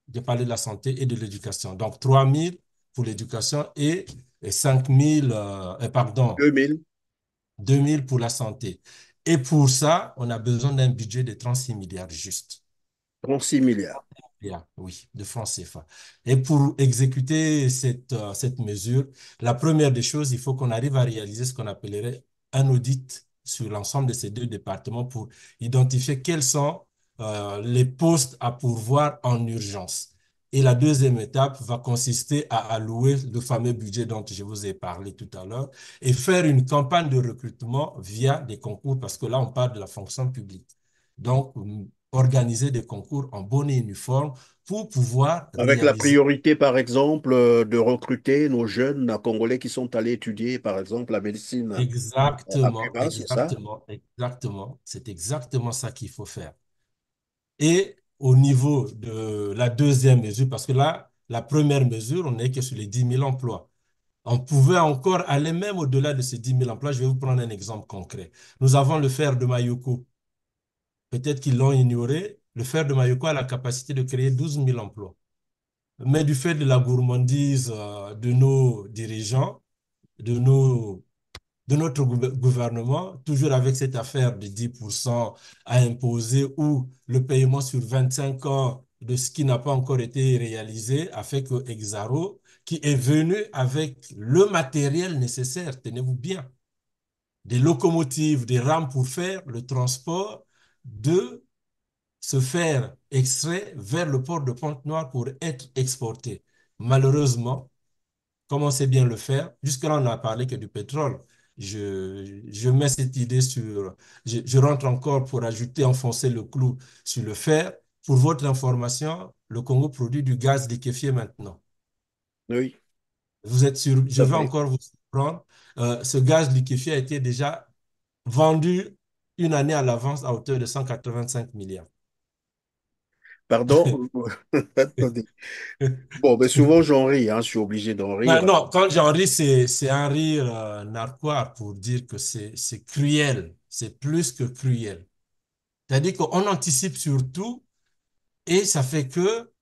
de parler de la santé et de l'éducation. Donc 3 000 pour l'éducation et 5 000, pardon, 2000, 2 000 pour la santé. Et pour ça, on a besoin d'un budget de 36 milliards juste. 36 milliards. Oui, de francs CFA. Et pour exécuter cette mesure, la première des choses, il faut qu'on arrive à réaliser ce qu'on appellerait un audit sur l'ensemble de ces deux départements pour identifier quels sont les postes à pourvoir en urgence. Et la deuxième étape va consister à allouer le fameux budget dont je vous ai parlé tout à l'heure et faire une campagne de recrutement via des concours, parce que là, on parle de la fonction publique. Donc, organiser des concours en bonne et uniforme pour pouvoir Avec la réaliser priorité, par exemple, de recruter nos jeunes Congolais qui sont allés étudier, par exemple, la médecine à exactement, Cuba, c'est ça? exactement, exactement. C'est exactement ça qu'il faut faire. Et au niveau de la deuxième mesure, parce que là, la première mesure, on n'est que sur les 10 000 emplois. On pouvait encore aller même au-delà de ces 10 000 emplois. Je vais vous prendre un exemple concret. Nous avons le fer de Mayoko. Peut-être qu'ils l'ont ignoré. Le fer de Mayoko a la capacité de créer 12 000 emplois. Mais du fait de la gourmandise de nos dirigeants, de nos, de notre gouvernement, toujours avec cette affaire de 10% à imposer ou le paiement sur 25 ans de ce qui n'a pas encore été réalisé, a fait que Exaro, qui est venu avec le matériel nécessaire, tenez-vous bien, des locomotives, des rames pour faire le transport de se faire extrait vers le port de Pointe-Noire pour être exporté. Malheureusement, comme on sait bien le faire, jusque-là, on n'a parlé que du pétrole. Je mets cette idée sur... Je rentre encore pour ajouter, enfoncer le clou sur le fer. Pour votre information, le Congo produit du gaz liquéfié maintenant. Oui, Vous êtes sûr, tout je à vais fait. encore vous surprendre. Ce gaz liquéfié a été déjà vendu une année à l'avance à hauteur de 185 milliards. Pardon? Attendez. Bon, mais souvent j'en ris, hein, je suis obligé d'en rire. Non, quand j'en ris, c'est un rire narquois pour dire que c'est cruel. C'est plus que cruel. C'est-à-dire qu'on anticipe sur tout et ça fait que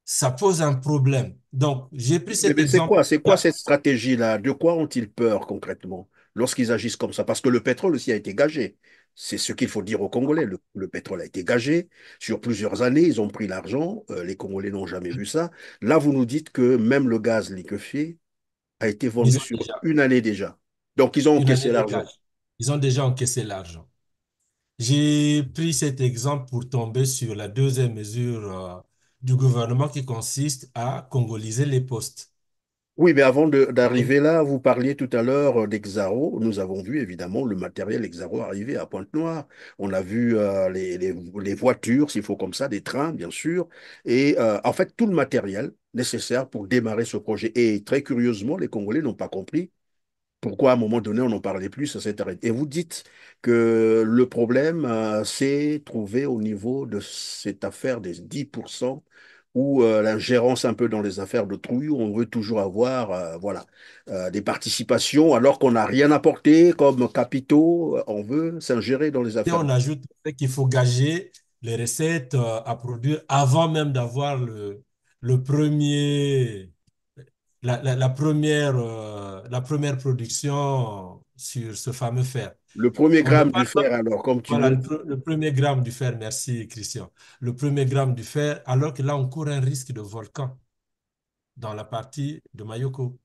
ça pose un problème. Donc, j'ai pris cet Mais exemple. c'est quoi cette stratégie-là? De quoi ont-ils peur concrètement lorsqu'ils agissent comme ça? Parce que le pétrole aussi a été gagé. C'est ce qu'il faut dire aux Congolais. Le pétrole a été gagé sur plusieurs années. Ils ont pris l'argent. Les Congolais n'ont jamais vu ça. Là, vous nous dites que même le gaz liquéfié a été Ils vendu ont sur déjà une année déjà. Donc, ils ont une encaissé année de l'argent. gage. Ils ont déjà encaissé l'argent. J'ai pris cet exemple pour tomber sur la deuxième mesure du gouvernement qui consiste à congoliser les postes. Oui, mais avant d'arriver là, vous parliez tout à l'heure d'Exaro. Nous avons vu évidemment le matériel Exaro arriver à Pointe-Noire. On a vu les voitures, s'il faut comme ça, des trains, bien sûr. Et en fait, tout le matériel nécessaire pour démarrer ce projet. Et très curieusement, les Congolais n'ont pas compris pourquoi à un moment donné on n'en parlait plus, ça s'est arrêté. Et vous dites que le problème s'est trouvé au niveau de cette affaire des 10% ou l'ingérence un peu dans les affaires d'autrui, où on veut toujours avoir voilà, des participations alors qu'on n'a rien apporté comme capitaux, on veut s'ingérer dans les Et affaires. on ajoute le fait qu'il faut gager les recettes à produire avant même d'avoir le premier, la première production sur ce fameux fer. Le premier On ne gramme du parle pas, fer, alors, comme tu voilà, nous dis, le premier gramme du fer, merci Christian. Le premier gramme du fer, alors que là, on court un risque de volcan dans la partie de Mayoko.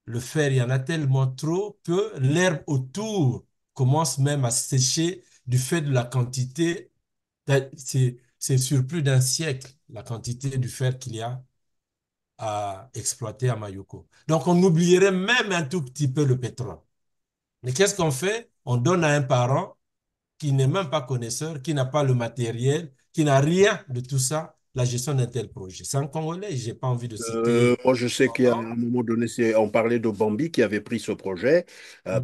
Le fer, il y en a tellement trop que l'herbe autour commence même à sécher du fait de la quantité. C'est sur plus d'un siècle la quantité du fer qu'il y a à exploiter à Mayoko. Donc, on oublierait même un tout petit peu le pétrole. Mais qu'est-ce qu'on fait? On donne à un parent qui n'est même pas connaisseur, qui n'a pas le matériel, qui n'a rien de tout ça, la gestion d'un tel projet. C'est un Congolais, je n'ai pas envie de citer Moi, je sais son qu'à nom. un moment donné, on parlait de Bambi qui avait pris ce projet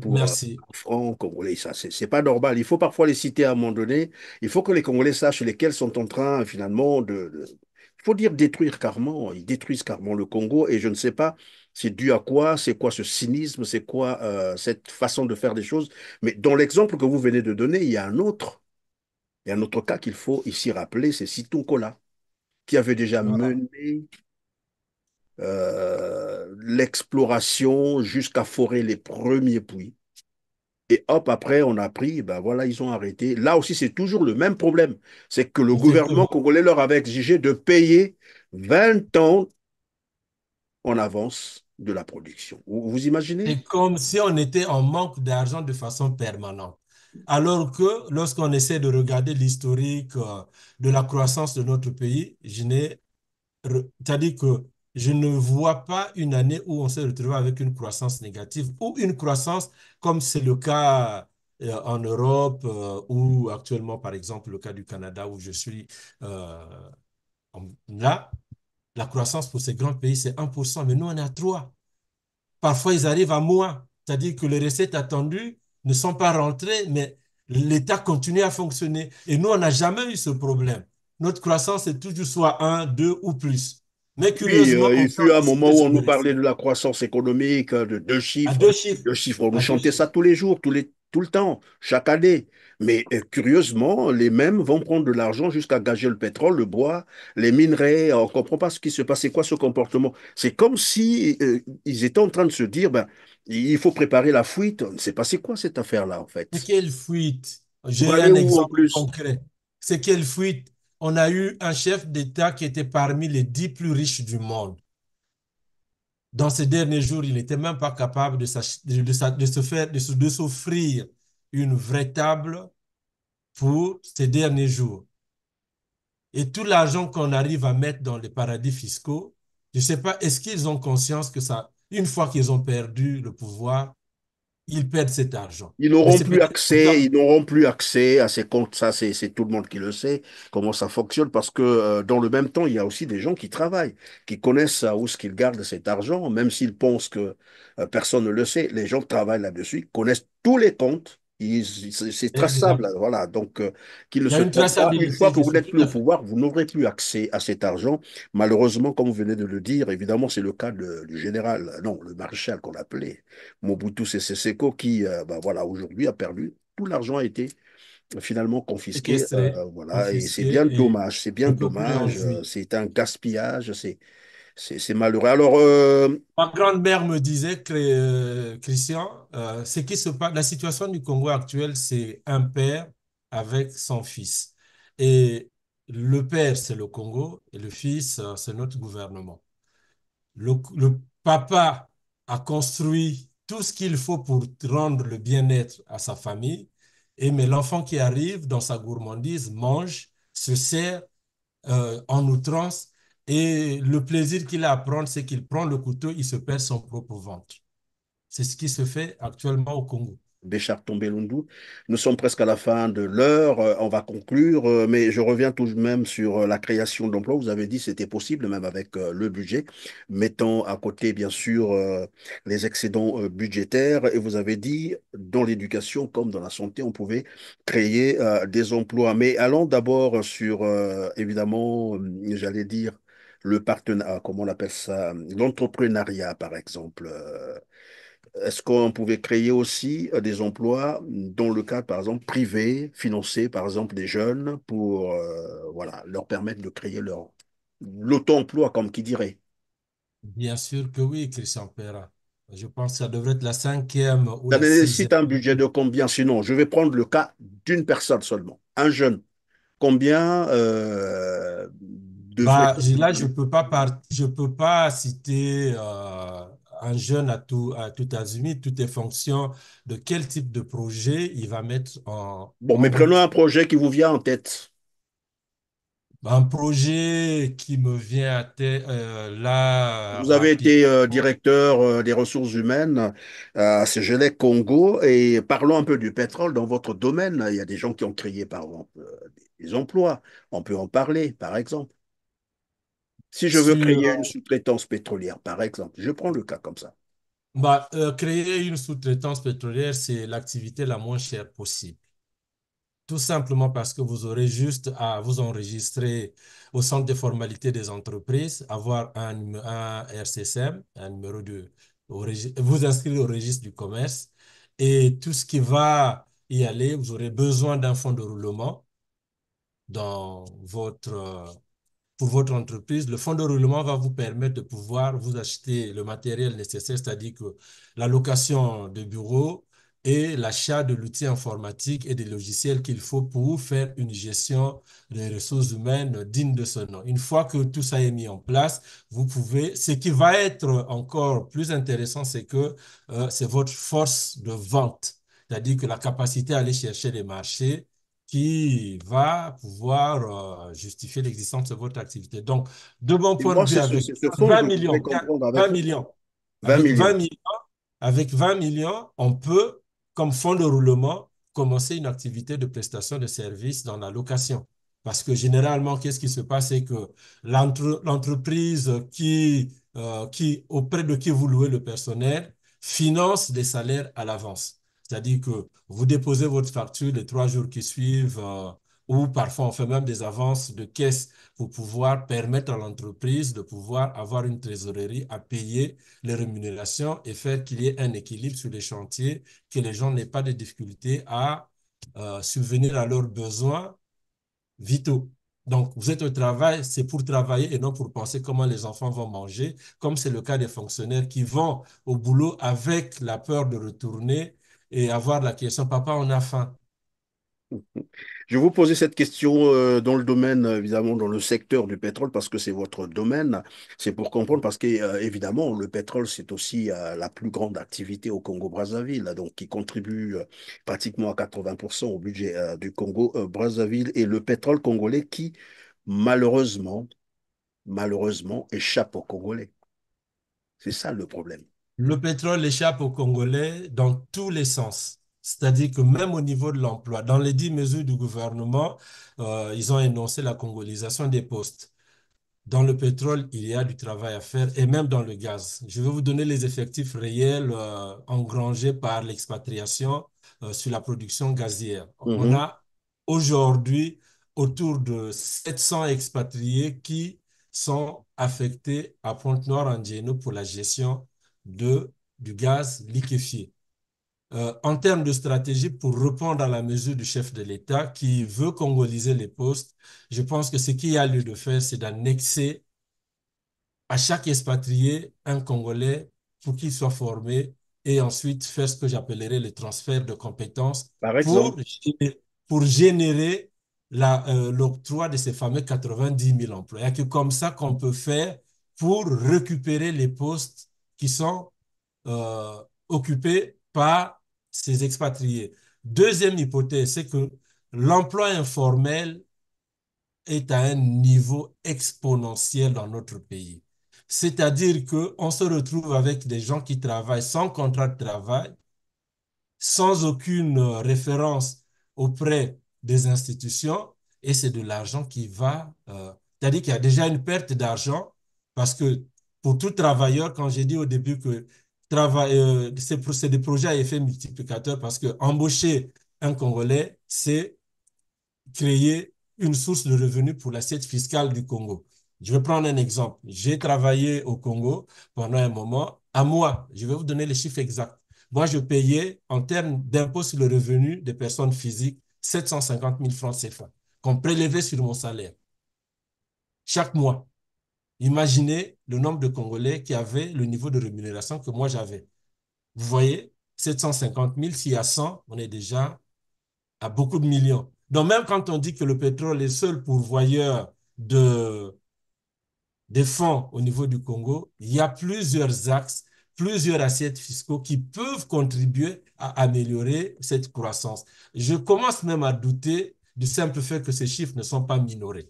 pour Merci. francs congolais. Ça, c'est pas normal. Il faut parfois les citer à un moment donné. Il faut que les Congolais sachent lesquels sont en train, finalement, il faut dire détruire carrément. Ils détruisent carrément le Congo et je ne sais pas c'est dû à quoi, c'est quoi ce cynisme, c'est quoi cette façon de faire des choses. Mais dans l'exemple que vous venez de donner, il y a un autre cas qu'il faut ici rappeler, c'est Sitou Kola, qui avait déjà Voilà. mené l'exploration jusqu'à forer les premiers puits. Et hop, après, on a pris, ben voilà, ils ont arrêté. Là aussi, c'est toujours le même problème. C'est que le gouvernement Exactement. congolais leur avait exigé de payer 20 ans en avance de la production. Vous imaginez? C'est comme si on était en manque d'argent de façon permanente. Alors que lorsqu'on essaie de regarder l'historique de la croissance de notre pays, c'est-à-dire que je ne vois pas une année où on s'est retrouvé avec une croissance négative ou une croissance comme c'est le cas en Europe ou actuellement, par exemple, le cas du Canada où je suis euh, là. La croissance pour ces grands pays, c'est 1%, mais nous, on est à 3. Parfois, ils arrivent à moins. C'est-à-dire que les recettes attendues ne sont pas rentrées, mais l'État continue à fonctionner. Et nous, on n'a jamais eu ce problème. Notre croissance est toujours soit un, 2 ou plus. Mais Oui, curieusement, on il peut fut un moment anticiper où sur on les nous parlait recettes. de la croissance économique, de À deux chiffres. deux chiffres. On nous À deux chantait ça chiffres. tous les jours, tout le temps, chaque année. Mais curieusement, les mêmes vont prendre de l'argent jusqu'à gager le pétrole, le bois, les minerais. On ne comprend pas ce qui se passe. C'est quoi ce comportement? C'est comme si ils étaient en train de se dire, ben, il faut préparer la fuite. On ne sait pas c'est quoi cette affaire-là, en C'est fait. quelle fuite? Pour J'ai aller un où en exemple plus? concret. C'est quelle fuite? On a eu un chef d'État qui était parmi les 10 plus riches du monde. Dans ces derniers jours, il n'était même pas capable de se faire, de s'offrir une vraie table pour ces derniers jours. Et tout l'argent qu'on arrive à mettre dans les paradis fiscaux, je ne sais pas, est-ce qu'ils ont conscience que ça, une fois qu'ils ont perdu le pouvoir, ils perdent cet argent. Mais c'est peut-être Ils n'auront plus accès à ces comptes. Ça, c'est tout le monde qui le sait, comment ça fonctionne, parce que dans le même temps, il y a aussi des gens qui travaillent, qui connaissent où est-ce qu'ils gardent cet argent, même s'ils pensent que personne ne le sait. Les gens qui travaillent là-dessus, connaissent tous les comptes. C'est traçable, exact. là, voilà. Donc, qu'ils ne Il y a se une trompent pas. Une fois traçabilité, que je vous suis n'êtes tout plus au à fait. pouvoir, vous n'aurez plus accès à cet argent. Malheureusement, comme vous venez de le dire, évidemment, c'est le cas du général, non, le maréchal qu'on appelait Mobutu Sese Seko, qui, ben voilà, aujourd'hui a perdu. Tout l'argent a été finalement confisqués. séquestrés, Voilà, et confisqués et c'est bien le peuple en dommage. jouit. C'est un gaspillage, c'est malheureux. Alors, Ma grand-mère me disait que, Christian, ce qui se passe, la situation du Congo actuelle, c'est un père avec son fils. Et le père, c'est le Congo, et le fils, c'est notre gouvernement. Le papa a construit tout ce qu'il faut pour rendre le bien-être à sa famille, mais l'enfant qui arrive dans sa gourmandise mange, se sert en outrance, et le plaisir qu'il a à prendre, c'est qu'il prend le couteau, il se perd son propre ventre. C'est ce qui se fait actuellement au Congo. Béchar Tombé-Lundu. Nous sommes presque à la fin de l'heure. On va conclure, mais je reviens tout de même sur la création d'emplois. Vous avez dit que c'était possible, même avec le budget, mettant à côté, bien sûr, les excédents budgétaires. Et vous avez dit, dans l'éducation comme dans la santé, on pouvait créer des emplois. Mais allons d'abord sur, évidemment, j'allais dire, le partenariat, comment on appelle ça, l'entrepreneuriat, par exemple. Est-ce qu'on pouvait créer aussi des emplois dans le cadre, par exemple, privé, financer, par exemple, des jeunes pour voilà, leur permettre de créer leur l'auto-emploi, comme qui dirait. Bien sûr que oui, Christian Pera. Je pense que ça devrait être la cinquième ou Ça la sixième. nécessite un budget de combien? Sinon, je vais prendre le cas d'une personne seulement, un jeune. Combien devrait Bah, là, je peux pas citer un jeune à tout azimut. Tout est fonction de quel type de projet il va mettre Bon, en mais prenons route. un projet qui vous vient en tête. Un projet qui me vient là Vous avez rapidement. été directeur des ressources humaines à CGLEC Congo et parlons un peu du pétrole dans votre domaine. Il y a des gens qui ont créé par exemple des emplois. On peut en parler, par exemple. Si je veux créer une Sur sous-traitance pétrolière, par exemple, je prends le cas comme ça. bah, créer une sous-traitance pétrolière, c'est l'activité la moins chère possible. Tout simplement parce que vous aurez juste à vous enregistrer au centre des formalités des entreprises, avoir un RCCM, un numéro vous inscrire au registre du commerce, et tout ce qui va y aller, vous aurez besoin d'un fonds de roulement dans pour votre entreprise. Le fonds de roulement va vous permettre de pouvoir vous acheter le matériel nécessaire, c'est-à-dire que la location de bureau et l'achat de l'outil informatique et des logiciels qu'il faut pour faire une gestion des ressources humaines digne de ce nom. Une fois que tout ça est mis en place, vous pouvez, ce qui va être encore plus intéressant, c'est que c'est votre force de vente, c'est-à-dire que la capacité à aller chercher les marchés qui va pouvoir justifier l'existence de votre activité. Donc, de mon Et point de moi, vue, avec c'est ce fonds 20 que je voulais millions, comprendre 20 avec vous. millions, 20 avec 20 millions. millions, avec 20 millions, on peut, comme fonds de roulement, commencer une activité de prestation de services dans la location. Parce que généralement, qu'est-ce qui se passe, c'est que l'entreprise auprès de qui vous louez le personnel finance des salaires à l'avance. C'est-à-dire que vous déposez votre facture les 3 jours qui suivent, ou parfois on fait même des avances de caisse pour pouvoir permettre à l'entreprise de pouvoir avoir une trésorerie à payer les rémunérations et faire qu'il y ait un équilibre sur les chantiers, que les gens n'aient pas de difficultés à subvenir à leurs besoins vitaux. Donc, vous êtes au travail, c'est pour travailler et non pour penser comment les enfants vont manger, comme c'est le cas des fonctionnaires qui vont au boulot avec la peur de retourner et avoir la question, papa, on a faim. Je vais vous poser cette question dans le domaine, évidemment, dans le secteur du pétrole, parce que c'est votre domaine. C'est pour comprendre, parce que, évidemment, le pétrole, c'est aussi la plus grande activité au Congo-Brazzaville, donc qui contribue pratiquement à 80% au budget du Congo-Brazzaville. Et le pétrole congolais qui, malheureusement, malheureusement, échappe aux Congolais. C'est ça le problème. Le pétrole échappe aux Congolais dans tous les sens. C'est-à-dire que même au niveau de l'emploi, dans les 10 mesures du gouvernement, ils ont énoncé la congolisation des postes. Dans le pétrole, il y a du travail à faire et même dans le gaz. Je vais vous donner les effectifs réels engrangés par l'expatriation sur la production gazière. On Mhm. a aujourd'hui autour de 700 expatriés qui sont affectés à Pointe-Noire en Guinée pour la gestion du gaz liquéfié. en termes de stratégie, pour répondre à la mesure du chef de l'État qui veut congoliser les postes, je pense que ce qu'il y a lieu de faire, c'est d'annexer à chaque expatrié un Congolais pour qu'il soit formé et ensuite faire ce que j'appellerais le transfert de compétences Par pour, exemple. pour générer l'octroi de ces fameux 90 000 emplois. Il n'y a que comme ça qu'on peut faire pour récupérer les postes qui sont euh, occupés par ces expatriés. Deuxième hypothèse, c'est que l'emploi informel est à un niveau exponentiel dans notre pays. C'est-à-dire qu'on se retrouve avec des gens qui travaillent sans contrat de travail, sans aucune référence auprès des institutions, et c'est de l'argent qui va... c'est-à-dire qu'il y a déjà une perte d'argent, parce que pour tout travailleur, quand j'ai dit au début que c'est des projets à effet multiplicateur, parce que embaucher un Congolais, c'est créer une source de revenus pour l'assiette fiscale du Congo. Je vais prendre un exemple. J'ai travaillé au Congo pendant un moment. À moi, je vais vous donner les chiffres exacts. Moi, je payais en termes d'impôt sur le revenu des personnes physiques 750 000 francs CFA qu'on prélevait sur mon salaire chaque mois. Imaginez le nombre de Congolais qui avaient le niveau de rémunération que moi j'avais. Vous voyez, 750 000, s'il y a 100, on est déjà à beaucoup de millions. Donc même quand on dit que le pétrole est seul pourvoyeur des fonds au niveau du Congo, il y a plusieurs axes, plusieurs assiettes fiscaux qui peuvent contribuer à améliorer cette croissance. Je commence même à douter du simple fait que ces chiffres ne sont pas minorés.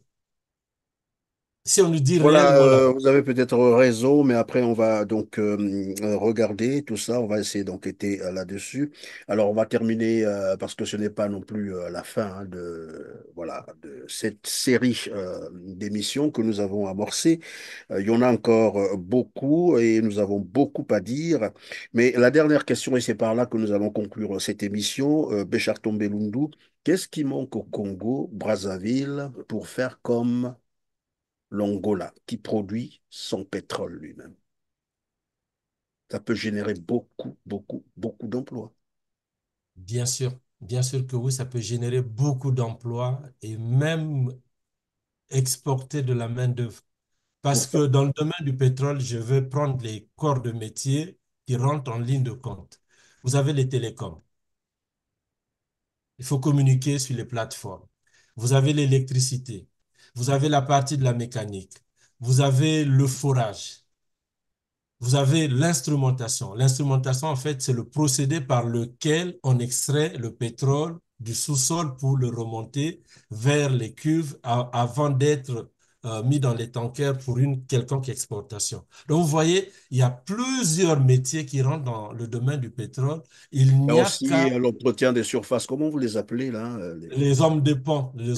Si on nous dit Voilà, réellement la... vous avez peut-être raison, mais après on va donc regarder tout ça, on va essayer d'enquêter là-dessus. Alors on va terminer parce que ce n'est pas non plus la fin hein, de voilà de cette série d'émissions que nous avons amorcées. Il y en a encore beaucoup et nous avons beaucoup à dire. Mais la dernière question, et c'est par là que nous allons conclure cette émission, Béchar Tombé-Lundu, qu'est-ce qui manque au Congo, Brazzaville, pour faire comme l'Angola, qui produit son pétrole lui-même? Ça peut générer beaucoup, beaucoup, beaucoup d'emplois. Bien sûr que oui, ça peut générer beaucoup d'emplois et même exporter de la main-d'œuvre. Pour Parce faire. que dans le domaine du pétrole, je vais prendre les corps de métier qui rentrent en ligne de compte. Vous avez les télécoms. Il faut communiquer sur les plateformes. Vous avez l'électricité. Vous avez la partie de la mécanique. Vous avez le forage. Vous avez l'instrumentation. L'instrumentation, en fait, c'est le procédé par lequel on extrait le pétrole du sous-sol pour le remonter vers les cuves avant d'être mis dans les tankers pour une quelconque exportation. Donc, vous voyez, il y a plusieurs métiers qui rentrent dans le domaine du pétrole. Il Il y a n'y a aussi qu'à l'entretien des surfaces. Comment vous les appelez là, les les hommes de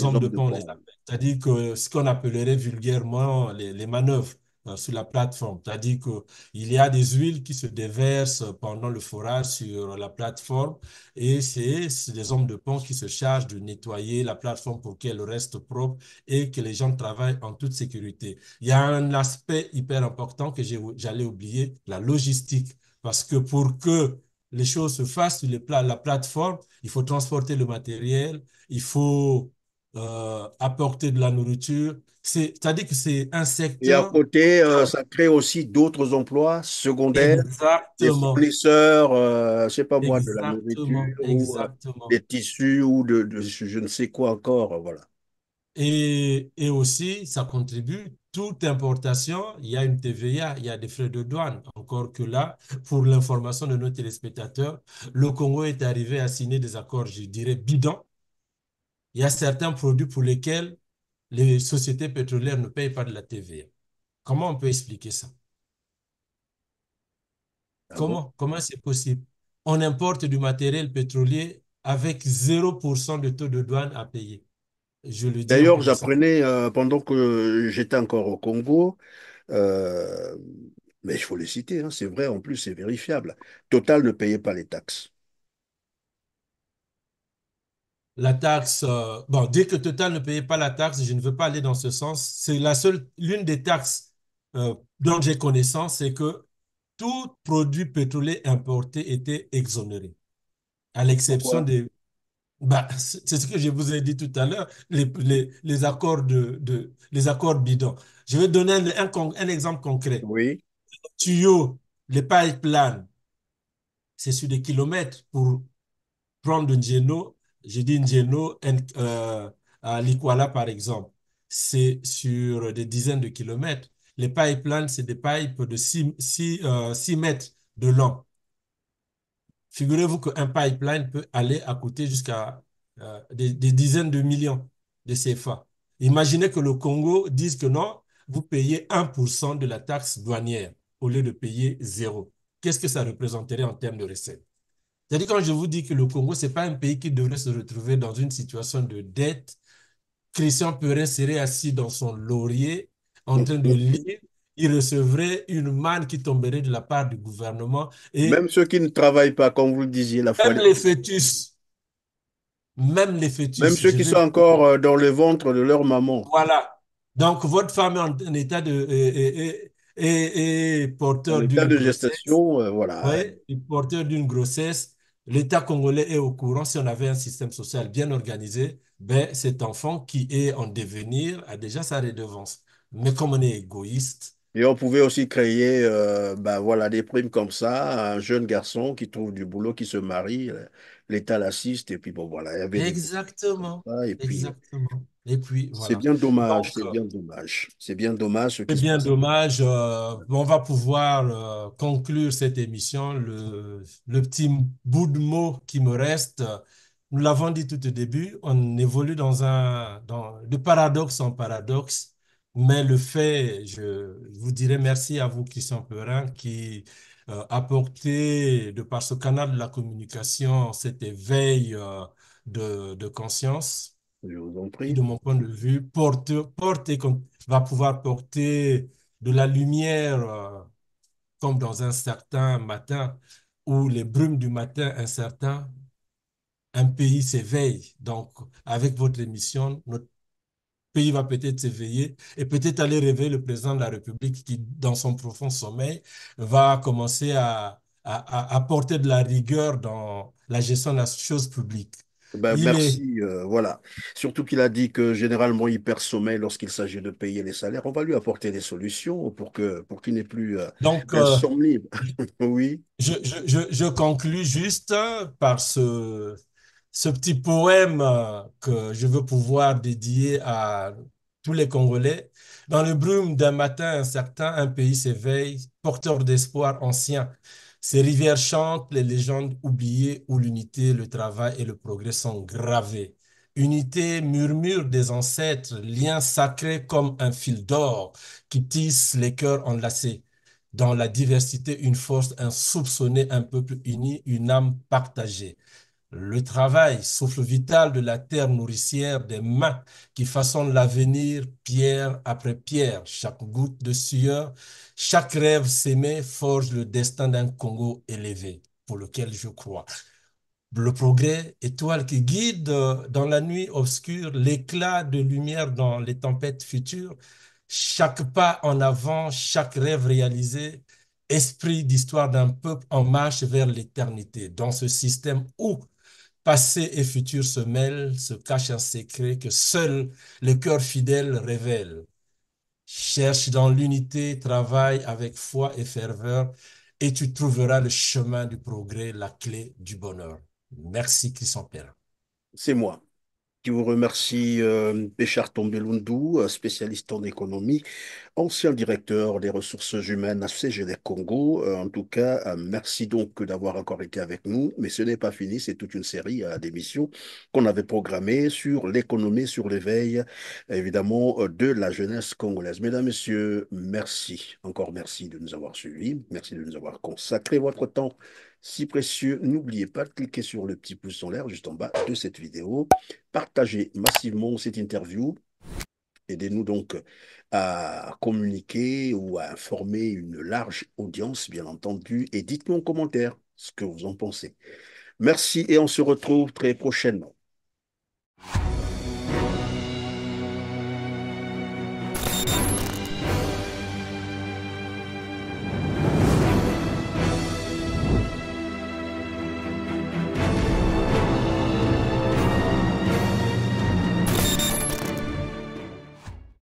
hommes de pont, on les pont? appelle. C'est-à-dire que ce qu'on appellerait vulgairement les manœuvres sur la plateforme. C'est-à-dire qu'il y a des huiles qui se déversent pendant le forage sur la plateforme et c'est les hommes de pont qui se chargent de nettoyer la plateforme pour qu'elle reste propre et que les gens travaillent en toute sécurité. Il y a un aspect hyper important que j'allais oublier, la logistique. Parce que pour que les choses se fassent sur la plateforme, il faut transporter le matériel, il faut apporter de la nourriture. C'est-à-dire que c'est un Et à secteur... côté, ça crée aussi d'autres emplois secondaires, des Exactement, fournisseurs, je sais pas moi, de la exactement, nourriture ou exactement. des tissus ou de je ne sais quoi encore. Voilà. Et aussi, ça contribue, toute importation, il y a une TVA, il y a des frais de douane. Encore que là, pour l'information de nos téléspectateurs, le Congo est arrivé à signer des accords, je dirais, bidons. Il y a certains produits pour lesquels les sociétés pétrolières ne payent pas de la TVA. Comment on peut expliquer ça? Ah bon? Comment c'est possible? On importe du matériel pétrolier avec 0% de taux de douane à payer. Je le dis en D'ailleurs, connaissance. j'apprenais pendant que j'étais encore au Congo, euh, mais il faut les citer, hein, c'est vrai, en plus, c'est vérifiable. Total ne payait pas les taxes. La taxe, bon, dire que Total ne payait pas la taxe, je ne veux pas aller dans ce sens. C'est l'une des taxes dont j'ai connaissance, c'est que tout produit pétrolier importé était exonéré. À l'exception Pourquoi? des... Bah, c'est ce que je vous ai dit tout à l'heure, les accords les accords bidons. Je vais donner un exemple concret. Oui. Tuyaux, les pipelines, c'est sur des kilomètres pour prendre un Njeno, je dis Njeno, à Likwala par exemple, c'est sur des dizaines de kilomètres. Les pipelines, c'est des pipes de 6 mètres de long. Figurez-vous qu'un pipeline peut aller à coûter jusqu'à des dizaines de millions de CFA. Imaginez que le Congo dise que non, vous payez 1% de la taxe douanière au lieu de payer zéro. Qu'est-ce que ça représenterait en termes de recettes? C'est-à-dire quand je vous dis que le Congo, ce n'est pas un pays qui devrait se retrouver dans une situation de dette, Christian Perin serait assis dans son laurier en train de lire, il recevrait une manne qui tomberait de la part du gouvernement et Même ceux qui ne travaillent pas, comme vous le disiez la fois même les dernière, fœtus, même les même fœtus, ceux je qui vais sont encore dans le ventre de leur maman, voilà. Donc, votre femme est en état est en porteur état d'une de grossesse. gestation, voilà. Oui, porteur d'une grossesse. L'État congolais est au courant. Si on avait un système social bien organisé, ben, cet enfant qui est en devenir a déjà sa redevance. Mais comme on est égoïste, Et on pouvait aussi créer bah, voilà, des primes comme ça, un jeune garçon qui trouve du boulot, qui se marie, l'État l'assiste, et puis bon, voilà, il y avait des dispositifs comme exactement, ça, et puis exactement. Et puis, c'est voilà. bien dommage, Donc, c'est bien dommage. C'est bien dommage ce c'est qui se bien passe. dommage. On va pouvoir conclure cette émission. Le petit bout de mot qui me reste, nous l'avons dit tout au début, on évolue de paradoxe en paradoxe. Mais le fait, je vous dirais merci à vous, Christian Perin, qui apportez, de par ce canal de la communication, cet éveil de conscience Je vous en qui, prie. de mon point de vue, va pouvoir porter de la lumière, comme dans un certain matin, où les brumes du matin incertain, un pays s'éveille. Donc, avec votre émission, notre pays va peut-être s'éveiller et peut-être aller réveiller le président de la République qui, dans son profond sommeil, va commencer à porter de la rigueur dans la gestion de la chose publique. Ben, Il est merci, voilà. Surtout qu'il a dit que généralement il perd sommeil lorsqu'il s'agit de payer les salaires. On va lui apporter des solutions pour qu'il n'ait plus donc d'insomnie. Oui. je conclus juste par ce petit poème que je veux pouvoir dédier à tous les Congolais. Dans le brume d'un matin incertain, un pays s'éveille, porteur d'espoir ancien. Ces rivières chantent les légendes oubliées où l'unité, le travail et le progrès sont gravés. Unité murmure des ancêtres, lien sacré comme un fil d'or qui tisse les cœurs enlacés. Dans la diversité, une force insoupçonnée, un peuple uni, une âme partagée. Le travail, souffle vital de la terre nourricière, des mains qui façonnent l'avenir pierre après pierre. Chaque goutte de sueur, chaque rêve s'aimé forge le destin d'un Congo élevé, pour lequel je crois. Le progrès, étoile qui guide dans la nuit obscure, l'éclat de lumière dans les tempêtes futures, chaque pas en avant, chaque rêve réalisé, esprit d'histoire d'un peuple en marche vers l'éternité. Dans ce système où passé et futur se mêlent, se cache un secret que seul le cœur fidèle révèle. Cherche dans l'unité, travaille avec foi et ferveur, et tu trouveras le chemin du progrès, la clé du bonheur. Merci, Christian Père. C'est moi qui vous remercie, Béchar Tombelundu, spécialiste en économie, ancien directeur des ressources humaines à CGD Congo. En tout cas, merci donc d'avoir encore été avec nous. Mais ce n'est pas fini, c'est toute une série d'émissions qu'on avait programmées sur l'économie, sur l'éveil, évidemment, de la jeunesse congolaise. Mesdames, Messieurs, merci. Encore merci de nous avoir suivis. Merci de nous avoir consacré votre temps si précieux. N'oubliez pas de cliquer sur le petit pouce en l'air juste en bas de cette vidéo. Partagez massivement cette interview. Aidez-nous donc à communiquer ou à informer une large audience, bien entendu, et dites-nous en commentaire ce que vous en pensez. Merci et on se retrouve très prochainement.